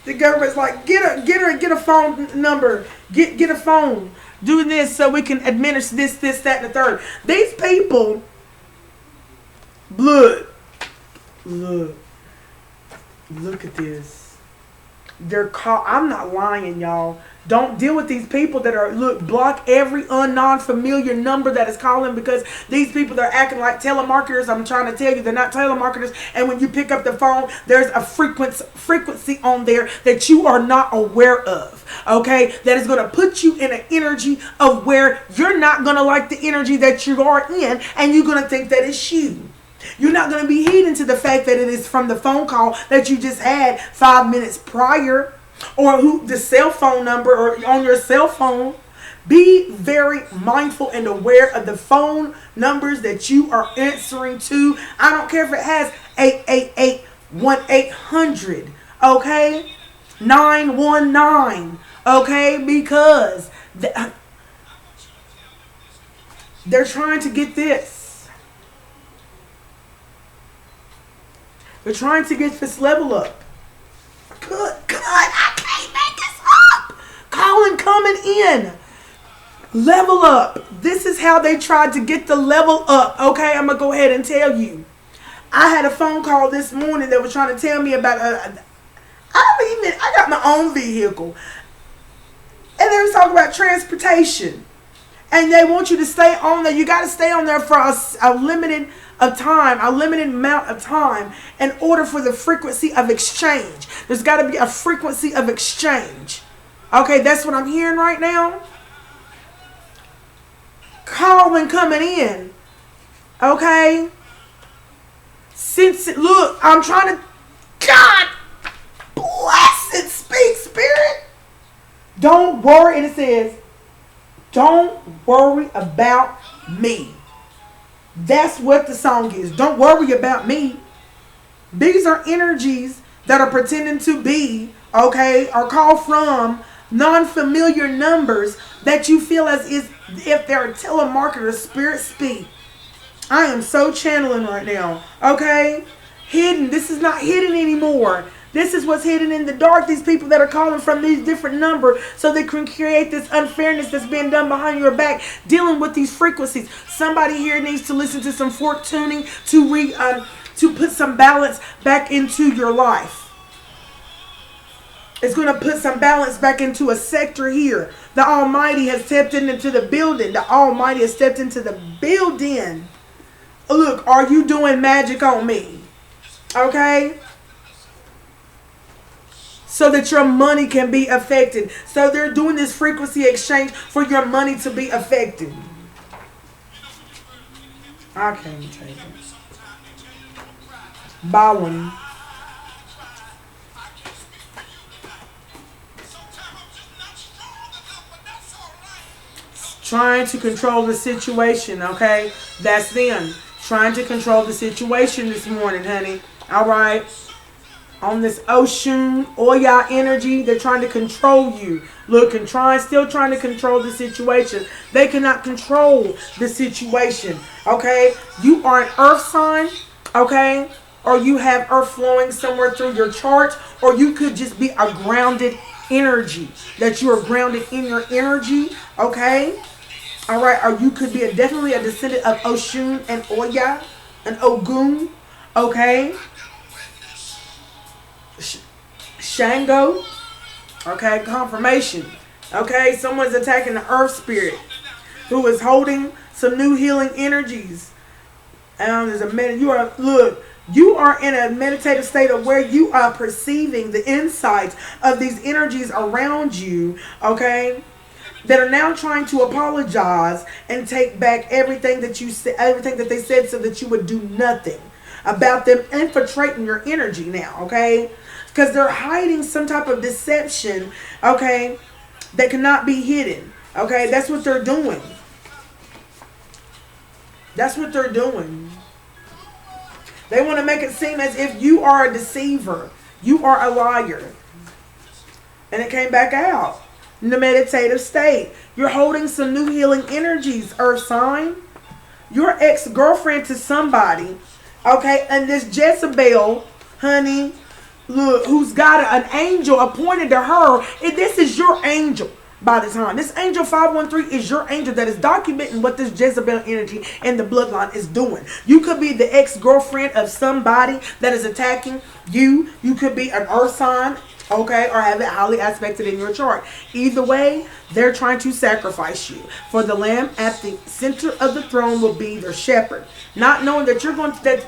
The government's like, get a phone number. Get a phone. Do this so we can administer this, that, and the third. These people, look at this. They're called, I'm not lying, y'all. Don't deal with these people that are, block every non-familiar number that is calling, because these people are acting like telemarketers. I'm trying to tell you, they're not telemarketers. And when you pick up the phone, there's a frequency on there that you are not aware of, okay? That is going to put you in an energy of where you're not going to like the energy that you are in, and you're going to think that it's you. You're not going to be heeding to the fact that it is from the phone call that you just had 5 minutes prior, or the cell phone number, or on your cell phone. Be very mindful and aware of the phone numbers that you are answering to. I don't care if it has 888-1-800, okay? 919, okay? Because they're trying to get this. They're trying to get this level up. Good, I can't make this up. Colin coming in. Level up. This is how they tried to get the level up. Okay, I'm going to go ahead and tell you. I had a phone call this morning that was trying to tell me about, I got my own vehicle. And they was talking about transportation. And they want you to stay on there. You got to stay on there for a limited amount of time in order for the frequency of exchange. There's got to be a frequency of exchange. Okay, that's what I'm hearing right now. Calling coming in. Okay. Look, I'm trying to, God bless it, speak spirit. Don't worry, and it says, don't worry about me. That's what the song is. Don't worry about me. These are energies that are pretending to be, okay, or call from non-familiar numbers that you feel as if they're a telemarketer, spirit speak. I am so channeling right now, okay? Hidden. This is not hidden anymore. This is what's hidden in the dark. These people that are calling from these different numbers so they can create this unfairness that's being done behind your back, dealing with these frequencies. Somebody here needs to listen to some fork tuning to put some balance back into your life. It's going to put some balance back into a sector here. The Almighty has stepped into the building. The Almighty has stepped into the building. Look, are you doing magic on me? Okay? So that your money can be affected. So they're doing this frequency exchange for your money to be affected. I can't take it. Bowing. Trying to control the situation, okay? That's them. trying to control the situation this morning, honey. All right. On this Oshun, Oya energy, they're trying to control you. Look, and still trying to control the situation. They cannot control the situation. Okay? You are an earth sign. Okay? Or you have earth flowing somewhere through your chart. Or you could just be a grounded energy. That you are grounded in your energy. Okay? Alright? Or you could be definitely a descendant of Oshun and Oya. And Ogun. Okay? Shango. Okay, confirmation. Okay, someone's attacking the earth spirit who is holding some new healing energies. And there's you are in a meditative state of where you are perceiving the insights of these energies around you, okay, that are now trying to apologize and take back everything that you said, everything that they said, so that you would do nothing about them infiltrating your energy now, okay? Because they're hiding some type of deception, okay, that cannot be hidden. Okay, that's what they're doing. That's what they're doing. They want to make it seem as if you are a deceiver. You are a liar. And it came back out in the meditative state. You're holding some new healing energies, earth sign. Your ex-girlfriend to somebody, okay, and this Jezebel, honey, look, who's got an angel appointed to her. And this is your angel by the time. This angel 513 is your angel that is documenting what this Jezebel energy and the bloodline is doing. You could be the ex-girlfriend of somebody that is attacking you. You could be an earth sign, okay, or have it highly aspected in your chart. Either way, they're trying to sacrifice you. For the lamb at the center of the throne will be their shepherd. Not knowing that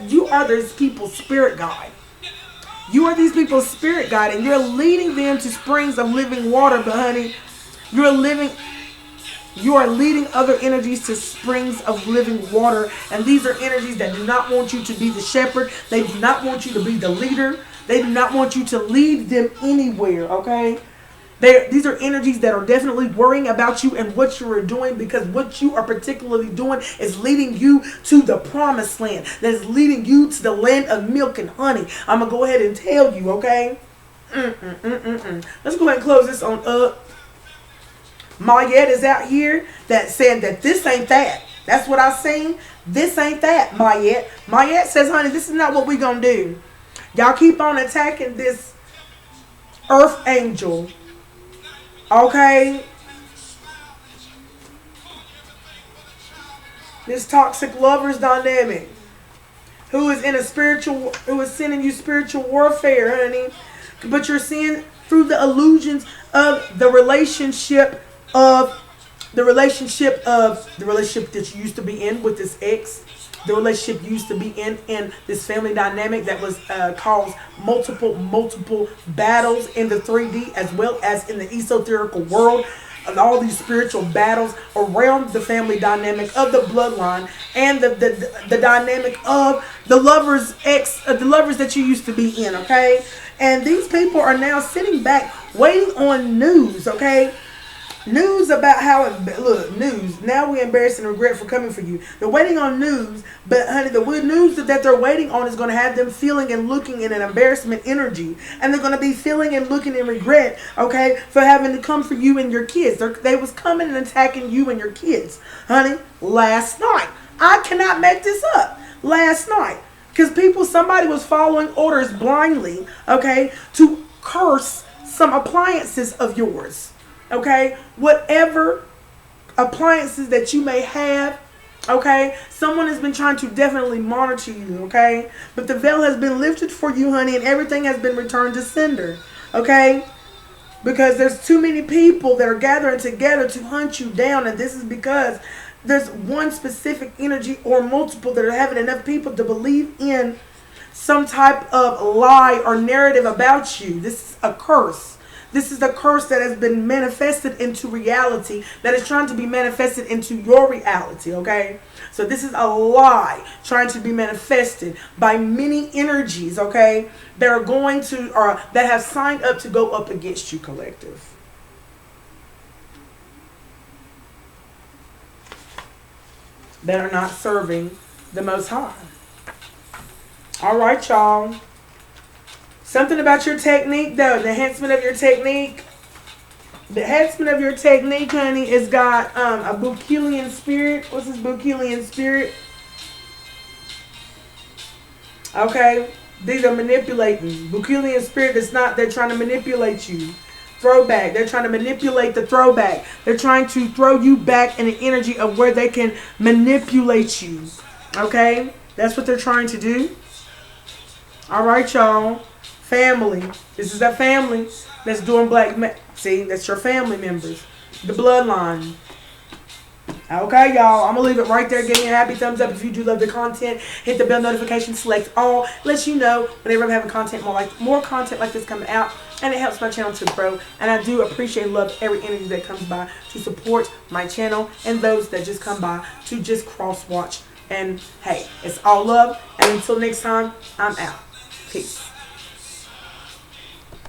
you are these people's spirit guide. You are these people's spirit guide, and you're leading them to springs of living water. But honey, you are leading other energies to springs of living water. And these are energies that do not want you to be the shepherd. They do not want you to be the leader. They do not want you to lead them anywhere, okay? These are energies that are definitely worrying about you and what you are doing, because what you are particularly doing is leading you to the promised land. That is leading you to the land of milk and honey. I'm going to go ahead and tell you, okay? Let's go ahead and close this on up. Mayette is out here that said that this ain't that. That's what I seen. This ain't that, Mayette. Mayette says, honey, this is not what we going to do. Y'all keep on attacking this earth angel. Okay, this toxic lovers dynamic, who is sending you spiritual warfare, honey. But you're seeing through the illusions of the relationship that you used to be in with this ex. The relationship you used to be in this family dynamic that was caused multiple battles in the 3D as well as in the esoterical world, and all these spiritual battles around the family dynamic of the bloodline and the dynamic of the lovers that you used to be in, okay? And these people are now sitting back waiting on news, okay? News about news. Now we're embarrassed and regret for coming for you. They're waiting on news, but honey, the news that they're waiting on is going to have them feeling and looking in an embarrassment energy. And they're going to be feeling and looking in regret, okay, for having to come for you and your kids. They was coming and attacking you and your kids, honey, last night. I cannot make this up. Last night. Because somebody was following orders blindly, okay, to curse some appliances of yours. Okay, whatever appliances that you may have, okay, someone has been trying to definitely monitor you, okay, but the veil has been lifted for you, honey, and everything has been returned to sender, okay, because there's too many people that are gathering together to hunt you down, and this is because there's one specific energy or multiple that are having enough people to believe in some type of lie or narrative about you. This is a curse. This is the curse that has been manifested into reality, that is trying to be manifested into your reality, okay? So this is a lie trying to be manifested by many energies, okay, that are going to, or that have signed up to go up against you, collective. That are not serving the Most High. All right, y'all. Something about your technique, though. The enhancement of your technique. The enhancement of your technique, honey, is got a Bukilian spirit. What's this Bukilian spirit? Okay. These are manipulating. Bukilian spirit is not, they're trying to manipulate you. Throwback. They're trying to manipulate the throwback. They're trying to throw you back in the energy of where they can manipulate you. Okay? That's what they're trying to do. All right, y'all. Family. This is that family that's doing see, that's your family members. The bloodline. Okay, y'all. I'm going to leave it right there. Give me a happy thumbs up if you do love the content. Hit the bell notification. Select all. Let you know whenever I'm having content, more content like this coming out. And it helps my channel to grow. And I do appreciate and love every energy that comes by to support my channel. And those that just come by to just cross-watch. And, hey, it's all love. And until next time, I'm out. Peace.